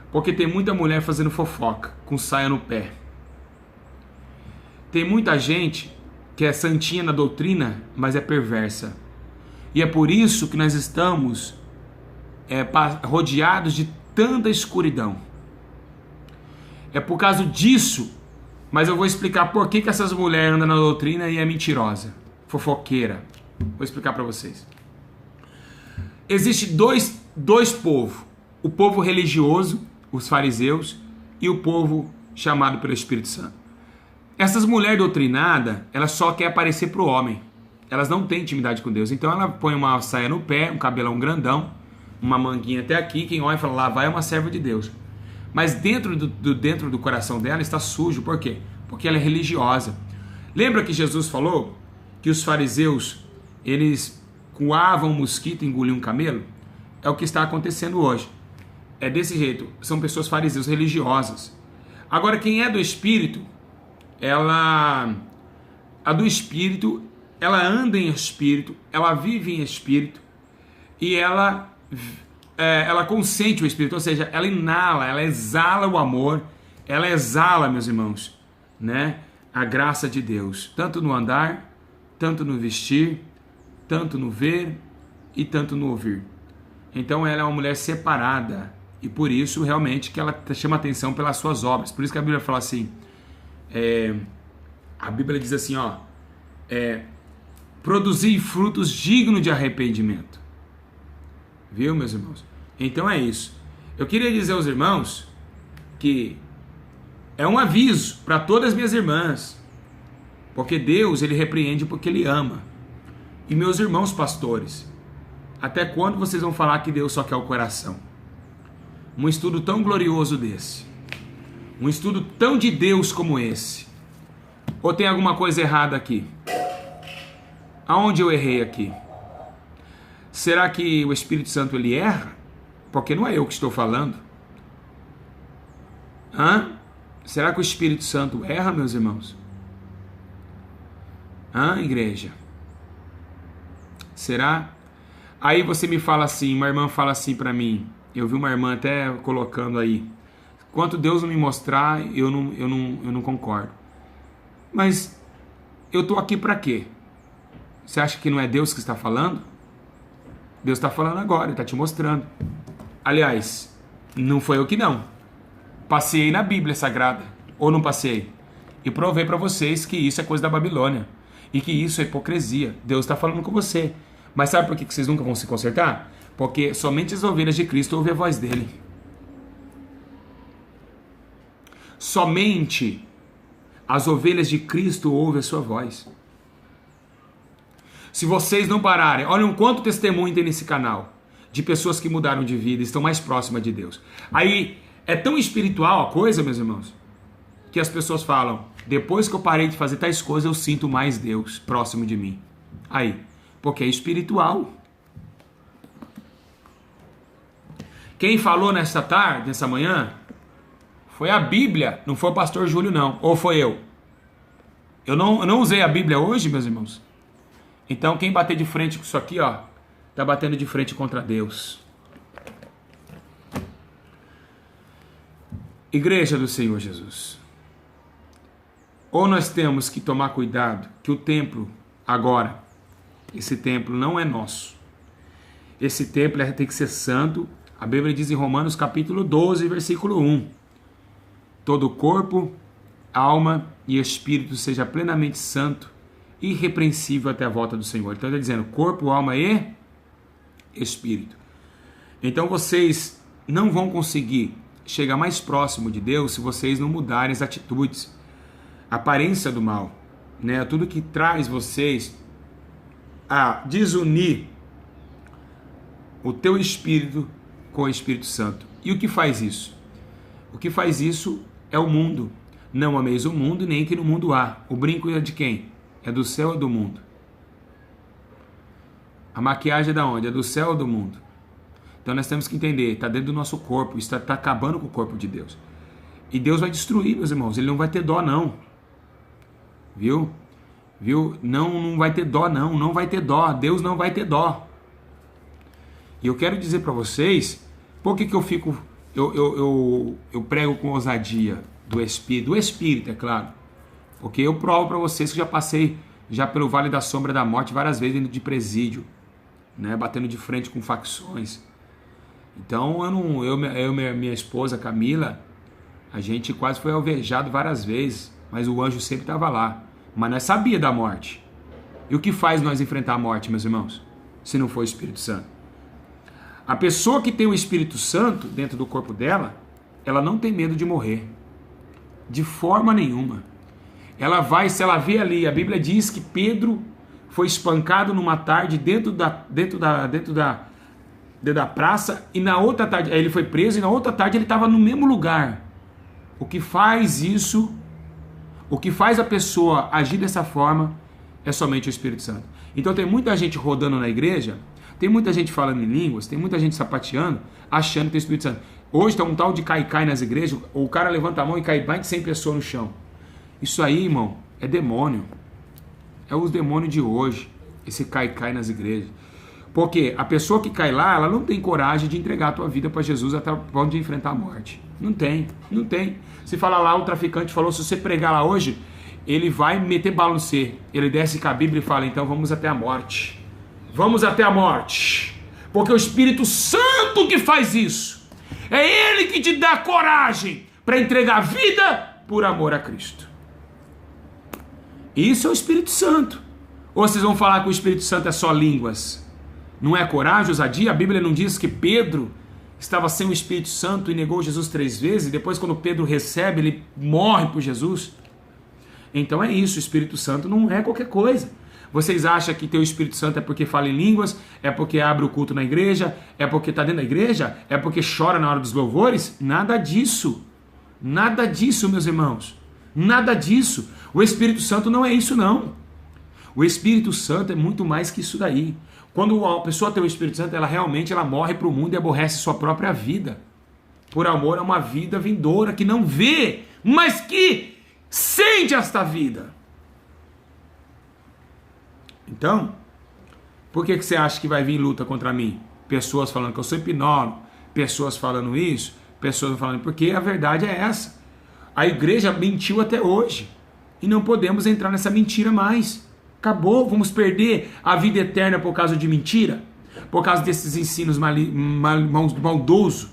Porque tem muita mulher fazendo fofoca, com saia no pé. Tem muita gente que é santinha na doutrina, mas é perversa. E é por isso que nós estamos rodeados de tanta escuridão. É por causa disso, mas eu vou explicar por que essas mulheres andam na doutrina e é mentirosa, fofoqueira. Vou explicar para vocês. Existe dois povos, o povo religioso, os fariseus, e o povo chamado pelo Espírito Santo. Essas mulheres doutrinadas, elas só querem aparecer para o homem. Elas não têm intimidade com Deus. Então ela põe uma saia no pé, um cabelão grandão, uma manguinha até aqui, quem olha e fala, lá vai uma serva de Deus. Mas dentro do coração dela está sujo. Por quê? Porque ela é religiosa. Lembra que Jesus falou que os fariseus, eles coavam um mosquito e engoliam um camelo? É o que está acontecendo hoje. É desse jeito. São pessoas fariseus religiosas. Agora, quem é do Espírito, a do Espírito, ela anda em espírito, ela vive em espírito e ela consente o espírito, ou seja, ela inala, ela exala o amor, ela exala, meus irmãos, né, a graça de Deus, tanto no andar, tanto no vestir, tanto no ver e tanto no ouvir. Então ela é uma mulher separada e por isso realmente que ela chama atenção pelas suas obras. Por isso que a Bíblia fala assim, a Bíblia diz assim, produzir frutos dignos de arrependimento. Viu, meus irmãos? Então é isso. Eu queria dizer aos irmãos que é um aviso para todas as minhas irmãs, porque Deus, ele repreende porque ele ama. E meus irmãos pastores, até quando vocês vão falar que Deus só quer o coração? Um estudo tão glorioso desse, um estudo tão de Deus como esse, ou tem alguma coisa errada aqui? Aonde eu errei aqui? Será que o Espírito Santo ele erra? Porque não é eu que estou falando. Será que o Espírito Santo erra, meus irmãos? Igreja? Será? Aí você me fala assim, uma irmã fala assim para mim, eu vi uma irmã até colocando aí, enquanto Deus não me mostrar, eu não concordo. Mas eu estou aqui para quê? Você acha que não é Deus que está falando? Deus está falando agora, Ele está te mostrando. Aliás, não foi eu que não. Passei na Bíblia Sagrada, ou não passei? E provei para vocês que isso é coisa da Babilônia, e que isso é hipocrisia. Deus está falando com você. Mas sabe por que vocês nunca vão se consertar? Porque somente as ovelhas de Cristo ouvem a voz dele. Somente as ovelhas de Cristo ouvem a sua voz. Se vocês não pararem, olhem quanto testemunho tem nesse canal de pessoas que mudaram de vida e estão mais próximas de Deus. Aí é tão espiritual a coisa, meus irmãos, que as pessoas falam, depois que eu parei de fazer tais coisas, eu sinto mais Deus próximo de mim. Aí, porque é espiritual. Quem falou nessa tarde, nessa manhã, foi a Bíblia, não foi o pastor Júlio não, ou foi eu. Eu não usei a Bíblia hoje, meus irmãos. Então quem bater de frente com isso aqui, tá batendo de frente contra Deus. Igreja do Senhor Jesus. Ou nós temos que tomar cuidado que o templo agora, esse templo não é nosso. Esse templo tem que ser santo. A Bíblia diz em Romanos capítulo 12, versículo 1. Todo o corpo, alma e espírito seja plenamente santo, irrepreensível até a volta do Senhor. Então ele está dizendo corpo, alma e espírito. Então vocês não vão conseguir chegar mais próximo de Deus se vocês não mudarem as atitudes, a aparência do mal, né? Tudo que traz vocês a desunir o teu espírito com o Espírito Santo. E o que faz isso? O que faz isso é o mundo. Não ameis o mundo, nem que no mundo há. O brinco é de quem? É do céu ou do mundo? A maquiagem é da onde? É do céu ou do mundo? Então nós temos que entender, está dentro do nosso corpo, isso está acabando com o corpo de Deus. E Deus vai destruir, meus irmãos, Ele não vai ter dó não. Viu? Não vai ter dó não vai ter dó, Deus não vai ter dó. E eu quero dizer para vocês, por que eu fico, eu prego com ousadia do Espírito, é claro. Porque eu provo para vocês que já passei já pelo Vale da Sombra da Morte várias vezes indo de presídio, né, batendo de frente com facções. Então minha esposa Camila, a gente quase foi alvejado várias vezes, mas o anjo sempre estava lá. Mas nós sabia da morte. E o que faz nós enfrentar a morte, meus irmãos? Se não for o Espírito Santo. A pessoa que tem o Espírito Santo dentro do corpo dela, ela não tem medo de morrer. De forma nenhuma. Ela vai, se ela vê ali, a Bíblia diz que Pedro foi espancado numa tarde dentro da praça, e na outra tarde, aí ele foi preso, e na outra tarde ele estava no mesmo lugar. O que faz isso, o que faz a pessoa agir dessa forma, é somente o Espírito Santo. Então tem muita gente rodando na igreja, tem muita gente falando em línguas, tem muita gente sapateando, achando que tem o Espírito Santo. Hoje está um tal de cai nas igrejas, o cara levanta a mão e cai mais de 100 pessoas no chão. Isso aí, irmão, é demônio. É os demônios de hoje, esse cai nas igrejas. Porque a pessoa que cai lá, ela não tem coragem de entregar a tua vida para Jesus até o ponto de enfrentar a morte. Não tem. Se falar lá, o traficante falou, se você pregar lá hoje, ele vai meter bala no você. Ele desce com a Bíblia e fala, então vamos até a morte. Vamos até a morte. Porque o Espírito Santo que faz isso. É Ele que te dá coragem para entregar a vida por amor a Cristo. Isso é o Espírito Santo. Ou vocês vão falar que o Espírito Santo é só línguas? Não é coragem, ousadia? A Bíblia não diz que Pedro estava sem o Espírito Santo e negou Jesus 3 vezes, e depois quando Pedro recebe, ele morre por Jesus? Então é isso, o Espírito Santo não é qualquer coisa. Vocês acham que ter o Espírito Santo é porque fala em línguas, é porque abre o culto na igreja, é porque está dentro da igreja, é porque chora na hora dos louvores? Nada disso, meus irmãos, nada disso. O Espírito Santo não é isso não. O Espírito Santo é muito mais que isso daí. Quando a pessoa tem o Espírito Santo, ela realmente morre para o mundo e aborrece sua própria vida. Por amor a uma vida vindoura que não vê, mas que sente esta vida. Então, por que você acha que vai vir luta contra mim? Pessoas falando que eu sou hipnólogo, pessoas falando isso, pessoas falando... Porque a verdade é essa. A igreja mentiu até hoje. E não podemos entrar nessa mentira mais. Acabou, vamos perder a vida eterna por causa de mentira? Por causa desses ensinos maldosos?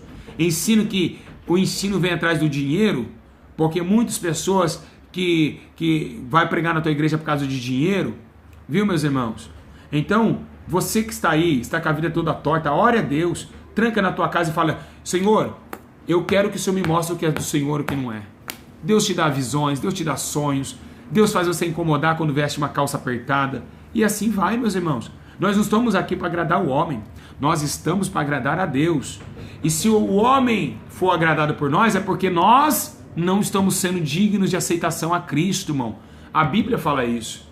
O ensino vem atrás do dinheiro, porque muitas pessoas que vai pregar na tua igreja por causa de dinheiro, viu, meus irmãos? Então, você que está aí, está com a vida toda torta, ore a Deus, tranca na tua casa e fala, Senhor, eu quero que o Senhor me mostre o que é do Senhor e o que não é. Deus te dá visões, Deus te dá sonhos, Deus faz você incomodar quando veste uma calça apertada. E assim vai, meus irmãos. Nós não estamos aqui para agradar o homem. Nós estamos para agradar a Deus. E se o homem for agradado por nós, é porque nós não estamos sendo dignos de aceitação a Cristo, irmão. A Bíblia fala isso,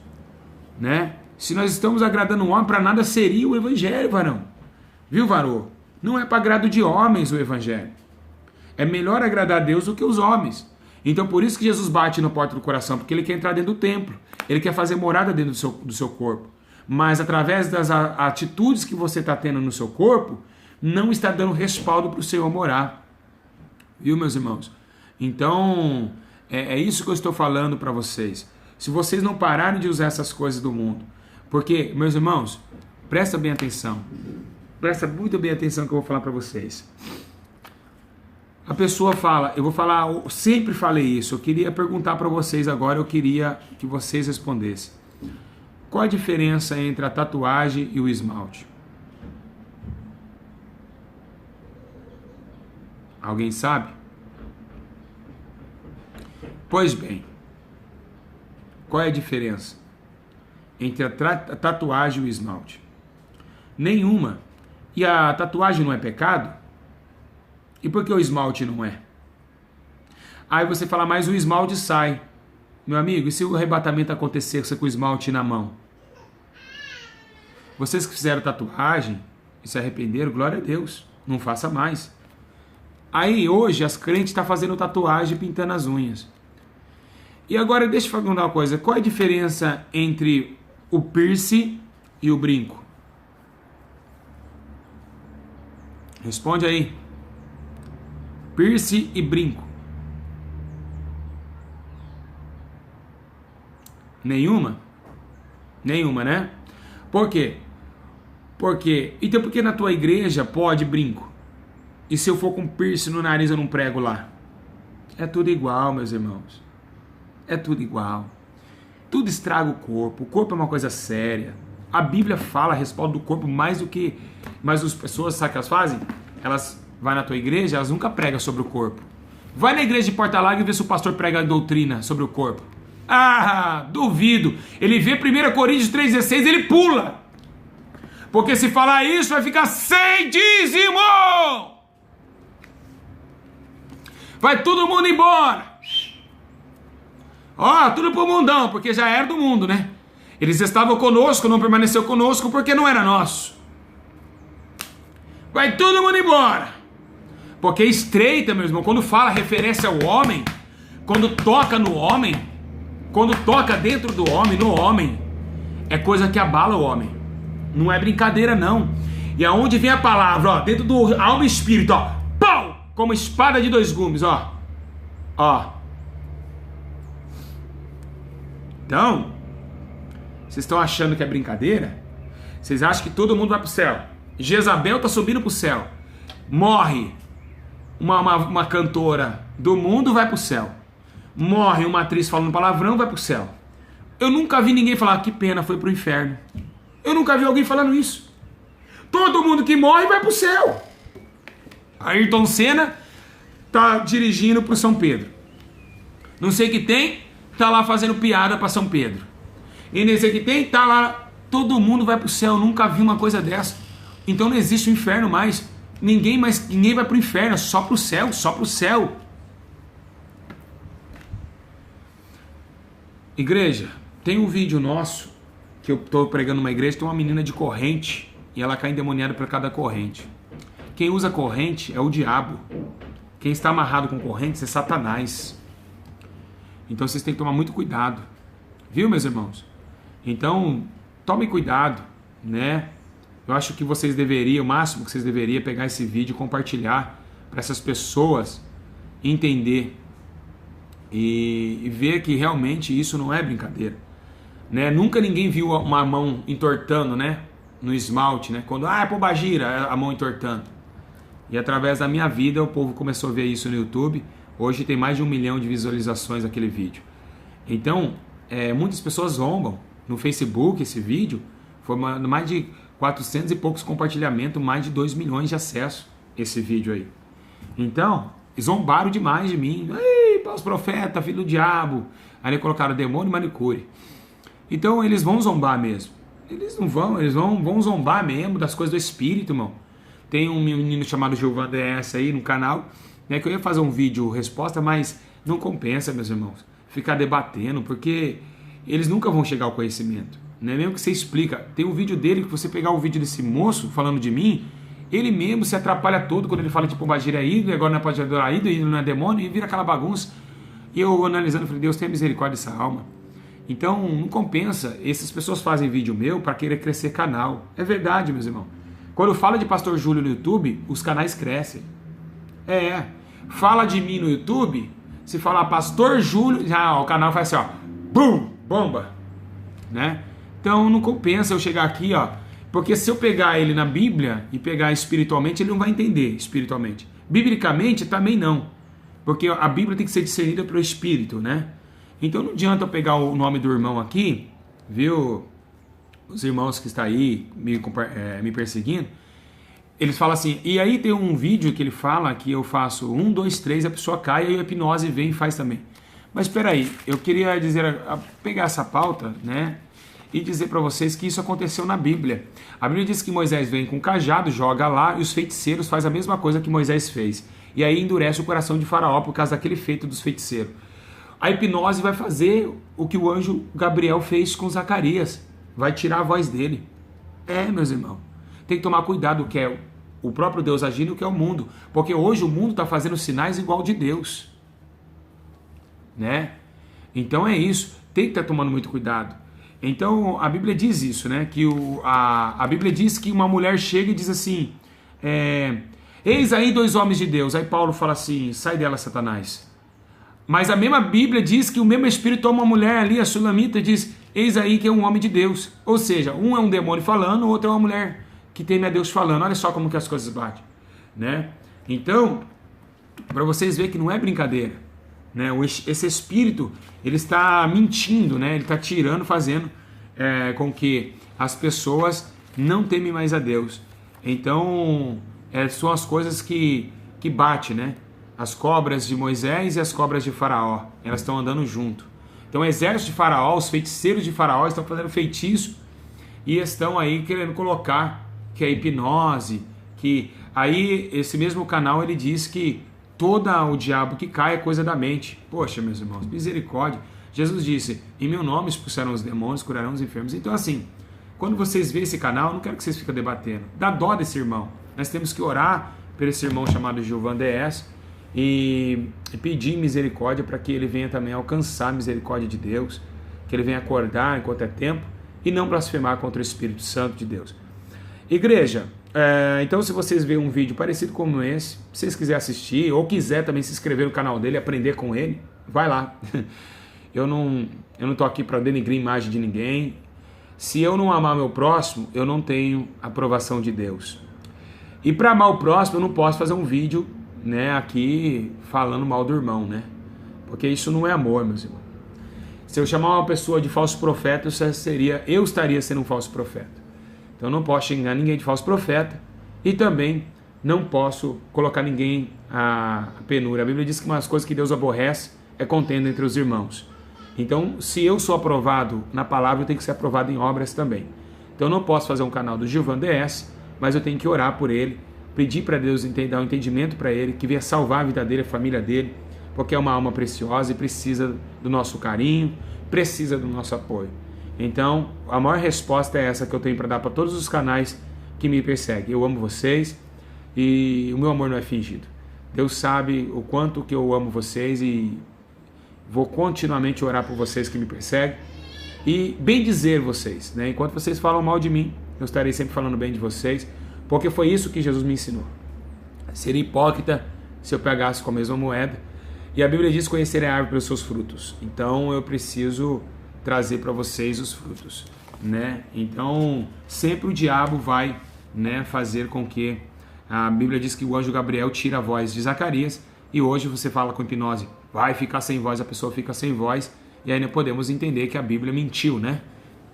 né? Se nós estamos agradando o homem, para nada seria o evangelho, varão. Viu, varô? Não é para agrado de homens o evangelho. É melhor agradar a Deus do que os homens. Então por isso que Jesus bate na porta do coração, porque ele quer entrar dentro do templo, ele quer fazer morada dentro do seu corpo, mas através das atitudes que você está tendo no seu corpo, não está dando respaldo para o Senhor morar, viu, meus irmãos? Então é isso que eu estou falando para vocês. Se vocês não pararem de usar essas coisas do mundo, porque, meus irmãos, presta bem atenção, presta muito bem atenção que eu vou falar para vocês. A pessoa fala, eu sempre falei isso, eu queria perguntar para vocês agora, eu queria que vocês respondessem. Qual a diferença entre a tatuagem e o esmalte? Alguém sabe? Pois bem, qual é a diferença entre a tatuagem e o esmalte? Nenhuma. E a tatuagem não é pecado? E por que o esmalte não é? Aí você fala, mas o esmalte sai. Meu amigo, e se o arrebatamento acontecer com o esmalte na mão? Vocês que fizeram tatuagem e se arrependeram, glória a Deus, não faça mais. Aí hoje as crentes estão fazendo tatuagem e pintando as unhas. E agora deixa eu perguntar uma coisa, qual é a diferença entre o piercing e o brinco? Responde aí. Piercing e brinco. Nenhuma? Nenhuma, né? Por quê? Então por que na tua igreja pode brinco? E se eu for com piercing no nariz eu não prego lá? É tudo igual, meus irmãos. É tudo igual. Tudo estraga o corpo. O corpo é uma coisa séria. A Bíblia fala a respeito do corpo mais do que... Mas as pessoas, sabe o que elas fazem? Elas... Vai na tua igreja, elas nunca pregam sobre o corpo. Vai na igreja de Porta Alegre e vê se o pastor prega a doutrina sobre o corpo. Ah, duvido. Ele vê 1 Coríntios 3,16 e ele pula. Porque se falar isso vai ficar sem dízimo. Vai todo mundo embora. Ó, tudo pro mundão, porque já era do mundo, né? Eles estavam conosco, não permaneceu conosco porque não era nosso. Vai todo mundo embora. Porque é estreita, meu irmão, quando fala referência ao homem, quando toca no homem, quando toca dentro do homem, no homem, é coisa que abala o homem. Não é brincadeira, não. E aonde vem a palavra, ó, dentro do alma e espírito, ó, pau, como espada de dois gumes, ó. Ó. Então, vocês estão achando que é brincadeira? Vocês acham que todo mundo vai pro céu? Jezabel tá subindo pro céu. Morre uma cantora do mundo, vai pro céu. Morre uma atriz falando palavrão, vai pro céu. Eu nunca vi ninguém falar, que pena, foi pro inferno. Eu nunca vi alguém falando isso. Todo mundo que morre vai pro céu. Ayrton Senna tá dirigindo pro São Pedro. Não sei o que tem, tá lá fazendo piada pra São Pedro. E nem sei o que tem, tá lá. Todo mundo vai pro céu. Eu nunca vi uma coisa dessa. Então não existe o inferno mais. Ninguém vai pro inferno, só pro céu, só pro céu. Igreja, tem um vídeo nosso que eu estou pregando numa igreja, tem uma menina de corrente e ela cai endemoniada por cada corrente. Quem usa corrente é o diabo. Quem está amarrado com correntes é Satanás. Então vocês têm que tomar muito cuidado. Viu, meus irmãos? Então, tomem cuidado, né? Eu acho que vocês deveriam, o máximo que vocês deveriam é pegar esse vídeo e compartilhar para essas pessoas entender e ver que realmente isso não é brincadeira, né? Nunca ninguém viu uma mão entortando, né? No esmalte, né? Quando, é pombagira, a mão entortando. E através da minha vida o povo começou a ver isso no YouTube. Hoje tem mais de 1 milhão de visualizações aquele vídeo. Então, muitas pessoas zombam. No Facebook esse vídeo foi mais de 400 e poucos compartilhamentos, mais de 2 milhões de acessos esse vídeo aí. Então, zombaram demais de mim. Ei, os profetas, filho do diabo. Aí colocaram demônio e manicure. Então eles vão zombar mesmo. Eles não vão, eles vão zombar mesmo das coisas do espírito, irmão. Tem um menino chamado Gilvan DS aí no canal, né, que eu ia fazer um vídeo resposta, mas não compensa, meus irmãos, ficar debatendo, porque eles nunca vão chegar ao conhecimento, né? Mesmo que você explica, tem um vídeo dele, que você pegar o vídeo desse moço falando de mim, ele mesmo se atrapalha todo quando ele fala de pombagira é ídolo, agora não pode adorar ídolo não é demônio, e vira aquela bagunça. E eu analisando, falei, Deus tenha misericórdia dessa alma. Então não compensa, essas pessoas fazem vídeo meu para querer crescer canal. É verdade, meus irmãos. Quando eu falo de Pastor Júlio no YouTube, os canais crescem. Fala de mim no YouTube, se falar Pastor Júlio, já o canal faz assim, ó, bum, bomba, né? Então não compensa eu chegar aqui, ó, porque se eu pegar ele na Bíblia e pegar espiritualmente, ele não vai entender espiritualmente. Biblicamente também não, porque a Bíblia tem que ser discernida pelo Espírito, né? Então não adianta eu pegar o nome do irmão aqui, viu? Os irmãos que estão aí me perseguindo, eles falam assim, e aí tem um vídeo que ele fala que eu faço 1, 2, 3, a pessoa cai e a hipnose vem e faz também. Mas espera aí, eu queria dizer, pegar essa pauta, né, e dizer para vocês que isso aconteceu na Bíblia. A Bíblia diz que Moisés vem com um cajado, joga lá, e os feiticeiros fazem a mesma coisa que Moisés fez. E aí endurece o coração de Faraó por causa daquele feito dos feiticeiros. A hipnose vai fazer o que o anjo Gabriel fez com Zacarias. Vai tirar a voz dele. Meus irmãos. Tem que tomar cuidado o que é o próprio Deus agindo e o que é o mundo. Porque hoje o mundo está fazendo sinais igual de Deus. Né? Então é isso. Tem que estar tomando muito cuidado. Então a Bíblia diz isso, né? Que a Bíblia diz que uma mulher chega e diz assim, eis aí 2 homens de Deus. Aí Paulo fala assim, sai dela, Satanás. Mas a mesma Bíblia diz que o mesmo Espírito toma uma mulher ali, a Sulamita, e diz, eis aí que é um homem de Deus. Ou seja, um é um demônio falando, o outro é uma mulher que teme a Deus falando. Olha só como que as coisas batem, né? Então, para vocês verem que não é brincadeira, né? Esse Espírito, ele está mentindo, né? Ele está tirando, fazendo com que as pessoas não temem mais a Deus. Então, são as coisas que batem, né? As cobras de Moisés e as cobras de Faraó, elas estão andando junto. Então o exército de Faraó, os feiticeiros de Faraó estão fazendo feitiço e estão aí querendo colocar que é hipnose, que aí esse mesmo canal ele diz que todo o diabo que cai é coisa da mente. Poxa, meus irmãos, misericórdia. Jesus disse, em meu nome expulsarão os demônios, curarão os enfermos. Então assim, quando vocês verem esse canal, eu não quero que vocês fiquem debatendo. Dá dó desse irmão. Nós temos que orar por esse irmão chamado Gilvan DS, e pedir misericórdia para que ele venha também alcançar a misericórdia de Deus, que ele venha acordar enquanto é tempo e não blasfemar contra o Espírito Santo de Deus. Igreja, então se vocês verem um vídeo parecido como esse, se vocês quiserem assistir, ou quiser também se inscrever no canal dele, aprender com ele, vai lá. Eu não estou aqui para denigrir a imagem de ninguém. Se eu não amar meu próximo, eu não tenho aprovação de Deus. E para amar o próximo, eu não posso fazer um vídeo, né, aqui falando mal do irmão, né? Porque isso não é amor, meus irmãos. Se eu chamar uma pessoa de falso profeta, eu estaria sendo um falso profeta. Então eu não posso xingar ninguém de falso profeta e também não posso colocar ninguém a penúria. A Bíblia diz que uma das coisas que Deus aborrece é contenda entre os irmãos. Então, se eu sou aprovado na palavra, eu tenho que ser aprovado em obras também. Então eu não posso fazer um canal do Gilvan DS, mas eu tenho que orar por ele, pedir para Deus dar um entendimento para ele, que venha salvar a vida dele, a família dele, porque é uma alma preciosa e precisa do nosso carinho, precisa do nosso apoio. Então, a maior resposta é essa que eu tenho para dar para todos os canais que me perseguem. Eu amo vocês e o meu amor não é fingido. Deus sabe o quanto que eu amo vocês e vou continuamente orar por vocês que me perseguem e bem dizer vocês, né? Enquanto vocês falam mal de mim, eu estarei sempre falando bem de vocês, porque foi isso que Jesus me ensinou. Seria hipócrita se eu pegasse com a mesma moeda. E a Bíblia diz: conhecer a árvore pelos seus frutos. Então eu preciso trazer para vocês os frutos, né? Então sempre o diabo vai, né, fazer com que a Bíblia diz que o anjo Gabriel tira a voz de Zacarias, e hoje você fala com hipnose, vai ficar sem voz, a pessoa fica sem voz, e aí não podemos entender que a Bíblia mentiu, né?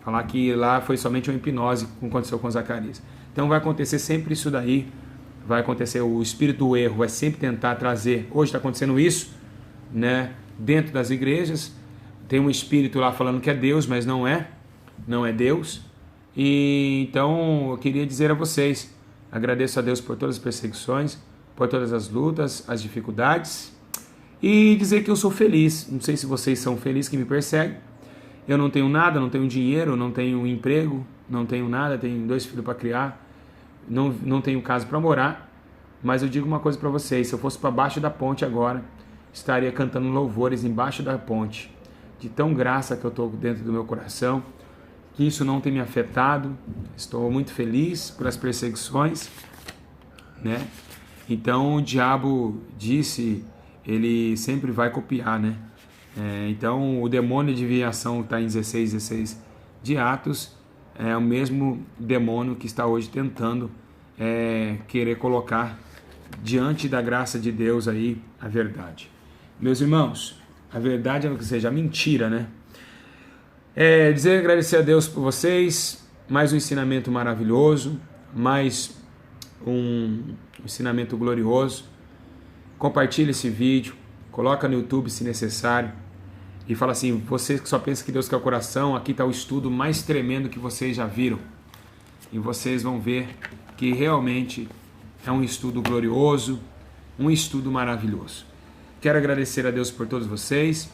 Falar que lá foi somente uma hipnose que aconteceu com Zacarias. Então vai acontecer sempre isso daí, vai acontecer o espírito do erro, vai sempre tentar trazer, hoje está acontecendo isso, né, dentro das igrejas. Tem um espírito lá falando que é Deus, mas não é Deus. E então eu queria dizer a vocês, agradeço a Deus por todas as perseguições, por todas as lutas, as dificuldades, e dizer que eu sou feliz. Não sei se vocês são felizes que me perseguem. Eu não tenho nada, não tenho dinheiro, não tenho emprego, não tenho nada, tenho 2 filhos para criar, não tenho casa para morar, mas eu digo uma coisa para vocês: se eu fosse para baixo da ponte agora, estaria cantando louvores embaixo da ponte, de tão graça que eu estou dentro do meu coração, que isso não tem me afetado. Estou muito feliz pelas perseguições, né? Então o diabo disse, ele sempre vai copiar, né? Então o demônio de desviação está em 16 de Atos, é o mesmo demônio que está hoje tentando querer colocar diante da graça de Deus aí a verdade. Meus irmãos, a verdade é que seja a mentira, né? Agradecer a Deus por vocês, mais um ensinamento maravilhoso, mais um ensinamento glorioso. Compartilhe esse vídeo, coloca no YouTube se necessário e fala assim: vocês que só pensam que Deus quer o coração, aqui está o estudo mais tremendo que vocês já viram, e vocês vão ver que realmente é um estudo glorioso, um estudo maravilhoso. Quero agradecer a Deus por todos vocês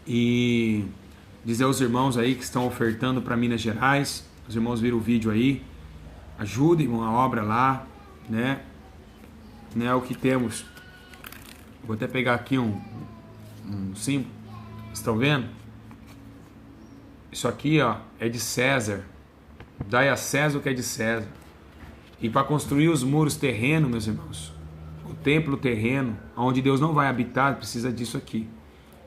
e dizer aos irmãos aí que estão ofertando para Minas Gerais, os irmãos viram o vídeo aí, ajudem a obra lá, né? O que temos. Vou até pegar aqui um símbolo, estão vendo? Isso aqui, ó, é de César. Dai a César o que é de César. E para construir os muros terrenos, meus irmãos, o templo terreno, onde Deus não vai habitar, precisa disso aqui.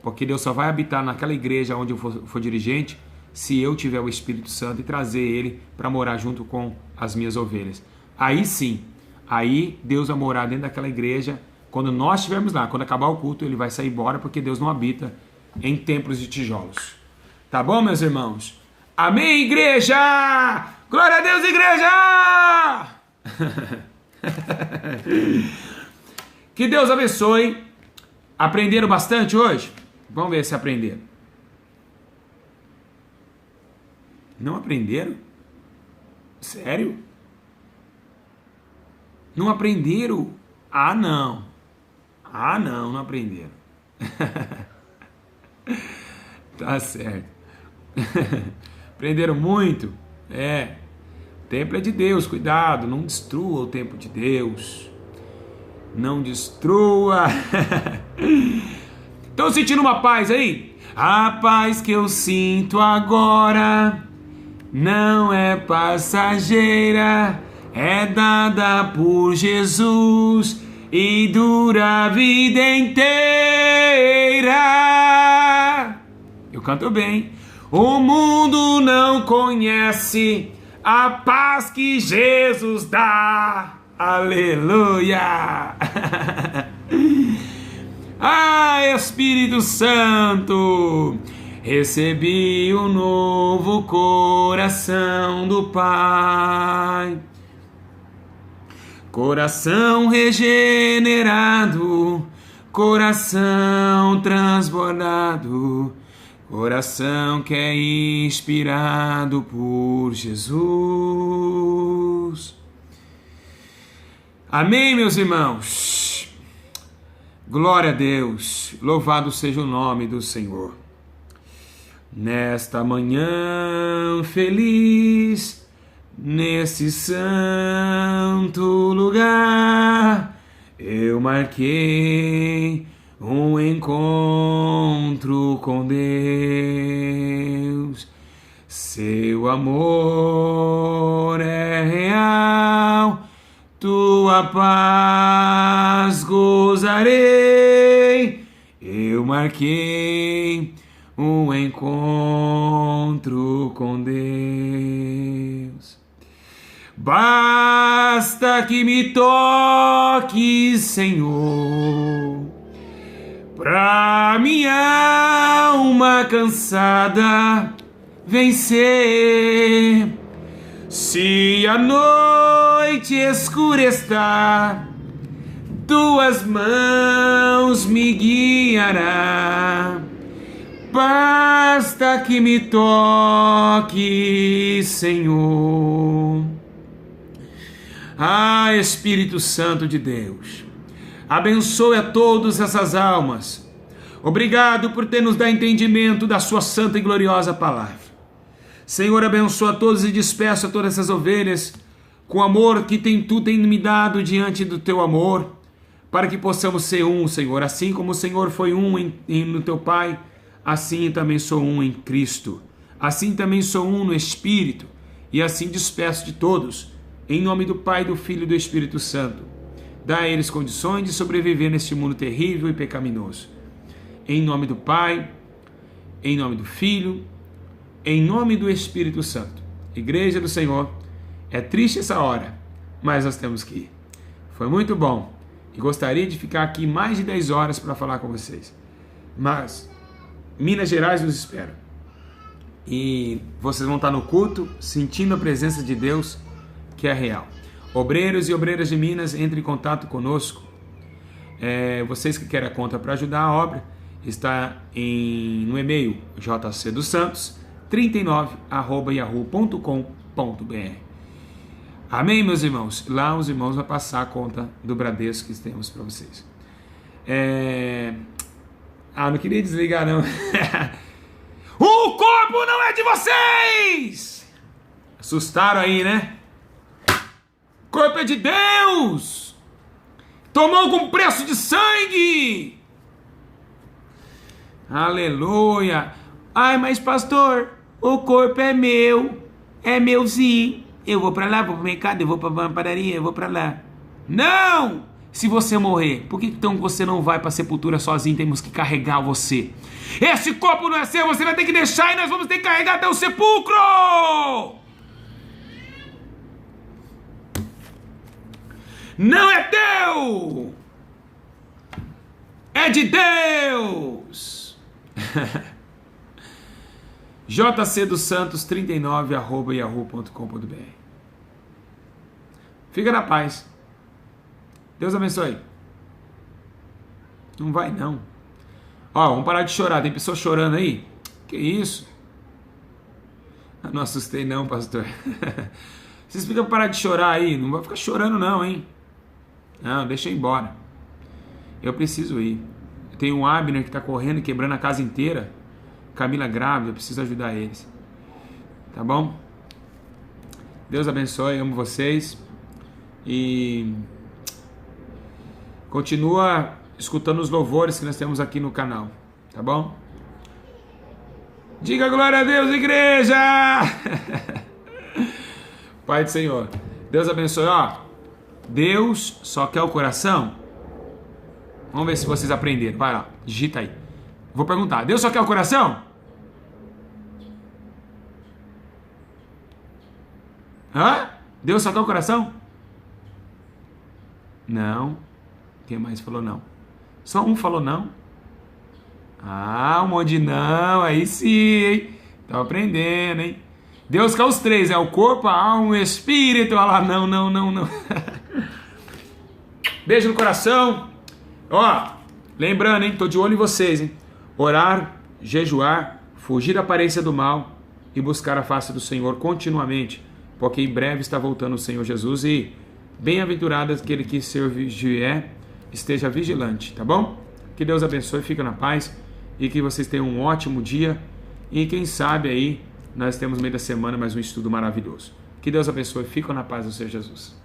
Porque Deus só vai habitar naquela igreja onde eu for dirigente, se eu tiver o Espírito Santo e trazer ele para morar junto com as minhas ovelhas. Aí sim, aí Deus vai morar dentro daquela igreja. Quando nós estivermos lá, quando acabar o culto, ele vai sair embora, porque Deus não habita em templos de tijolos. Tá bom, meus irmãos? Amém, igreja! Glória a Deus, igreja! Que Deus abençoe. Aprenderam bastante hoje? Vamos ver se aprenderam. Não aprenderam? Sério? Não aprenderam? Ah, não. Não aprenderam. Tá certo. Aprenderam muito? O templo é de Deus, cuidado, não destrua o templo de Deus. Não destrua. Estão sentindo uma paz aí? A paz que eu sinto agora não é passageira, é dada por Jesus e dura a vida inteira. Eu canto bem. O mundo não conhece a paz que Jesus dá. Aleluia! Ah, Espírito Santo, recebi o novo coração do Pai. Coração regenerado, coração transbordado, coração que é inspirado por Jesus. Amém, meus irmãos? Glória a Deus, louvado seja o nome do Senhor. Nesta manhã feliz, nesse santo lugar, eu marquei um encontro com Deus. Seu amor é real, tua paz gozarei. Eu marquei um encontro com Deus. Basta que me toque, Senhor, pra minha alma cansada vencer. Se a noite escura está, tuas mãos me guiará. Basta que me toque, Senhor. Ah, Espírito Santo de Deus, abençoe a todas essas almas. Obrigado por ter nos dado entendimento da sua santa e gloriosa palavra. Senhor, abençoa a todos e despeça todas essas ovelhas com o amor que tu tem me dado diante do teu amor, para que possamos ser um, Senhor. Assim como o Senhor foi um no teu Pai, assim também sou um em Cristo. Assim também sou um no Espírito. E assim despeço de todos, em nome do Pai, do Filho e do Espírito Santo. Dá a eles condições de sobreviver neste mundo terrível e pecaminoso. Em nome do Pai, em nome do Filho, em nome do Espírito Santo. Igreja do Senhor, é triste essa hora, mas nós temos que ir. Foi muito bom e gostaria de ficar aqui mais de 10 horas para falar com vocês. Mas Minas Gerais nos espera. E vocês vão estar no culto, sentindo a presença de Deus, que é real. Obreiros e obreiras de Minas, entre em contato conosco. Vocês que querem a conta para ajudar a obra, está no e-mail jcdossantos39@yahoo.com.br. Amém, meus irmãos? Lá os irmãos vão passar a conta do Bradesco que temos para vocês. Não queria desligar não. O corpo não é de vocês! Assustaram aí, né? O corpo é de Deus! Tomou com preço de sangue! Aleluia! Ai, mas pastor, o corpo é meu. É meuzinho. Eu vou pra lá, vou pro mercado, eu vou pra uma padaria, eu vou pra lá. Não! Se você morrer, por que então você não vai pra sepultura sozinho? Temos que carregar você. Esse corpo não é seu, você vai ter que deixar e nós vamos ter que carregar até o sepulcro! Não é teu! É de Deus! jcdossantos39@yahoo.com.br. Fica na paz. Deus abençoe. Não vai não. Vamos parar de chorar. Tem pessoas chorando aí? Que isso? Não assustei não, pastor. Vocês ficam parar de chorar aí. Não vai ficar chorando não, hein? Não, deixa eu ir embora. Eu preciso ir. Eu tenho um Abner que está correndo, quebrando a casa inteira. Camila grávida, eu preciso ajudar eles. Tá bom? Deus abençoe, amo vocês. E continua escutando os louvores que nós temos aqui no canal. Tá bom? Diga glória a Deus, igreja! Pai do Senhor, Deus abençoe. Ó, Deus só quer o coração. Vamos ver se vocês aprenderam. Vai lá, digita aí. Vou perguntar, Deus só quer o coração? Hã? Deus só quer o coração? Não. Quem mais falou não? Só um falou não. Ah, um monte de não. Aí sim, hein? Estão aprendendo, hein? Deus quer os três, é o corpo, a alma e o espírito. Olha lá, não, não, não, não. Beijo no coração. Ó, lembrando, hein? Tô de olho em vocês, hein? Orar, jejuar, fugir da aparência do mal e buscar a face do Senhor continuamente, porque em breve está voltando o Senhor Jesus e bem-aventurado aquele que se vier, esteja vigilante, tá bom? Que Deus abençoe, fica na paz e que vocês tenham um ótimo dia e quem sabe aí nós temos no meio da semana mais um estudo maravilhoso. Que Deus abençoe, fica na paz do Senhor Jesus.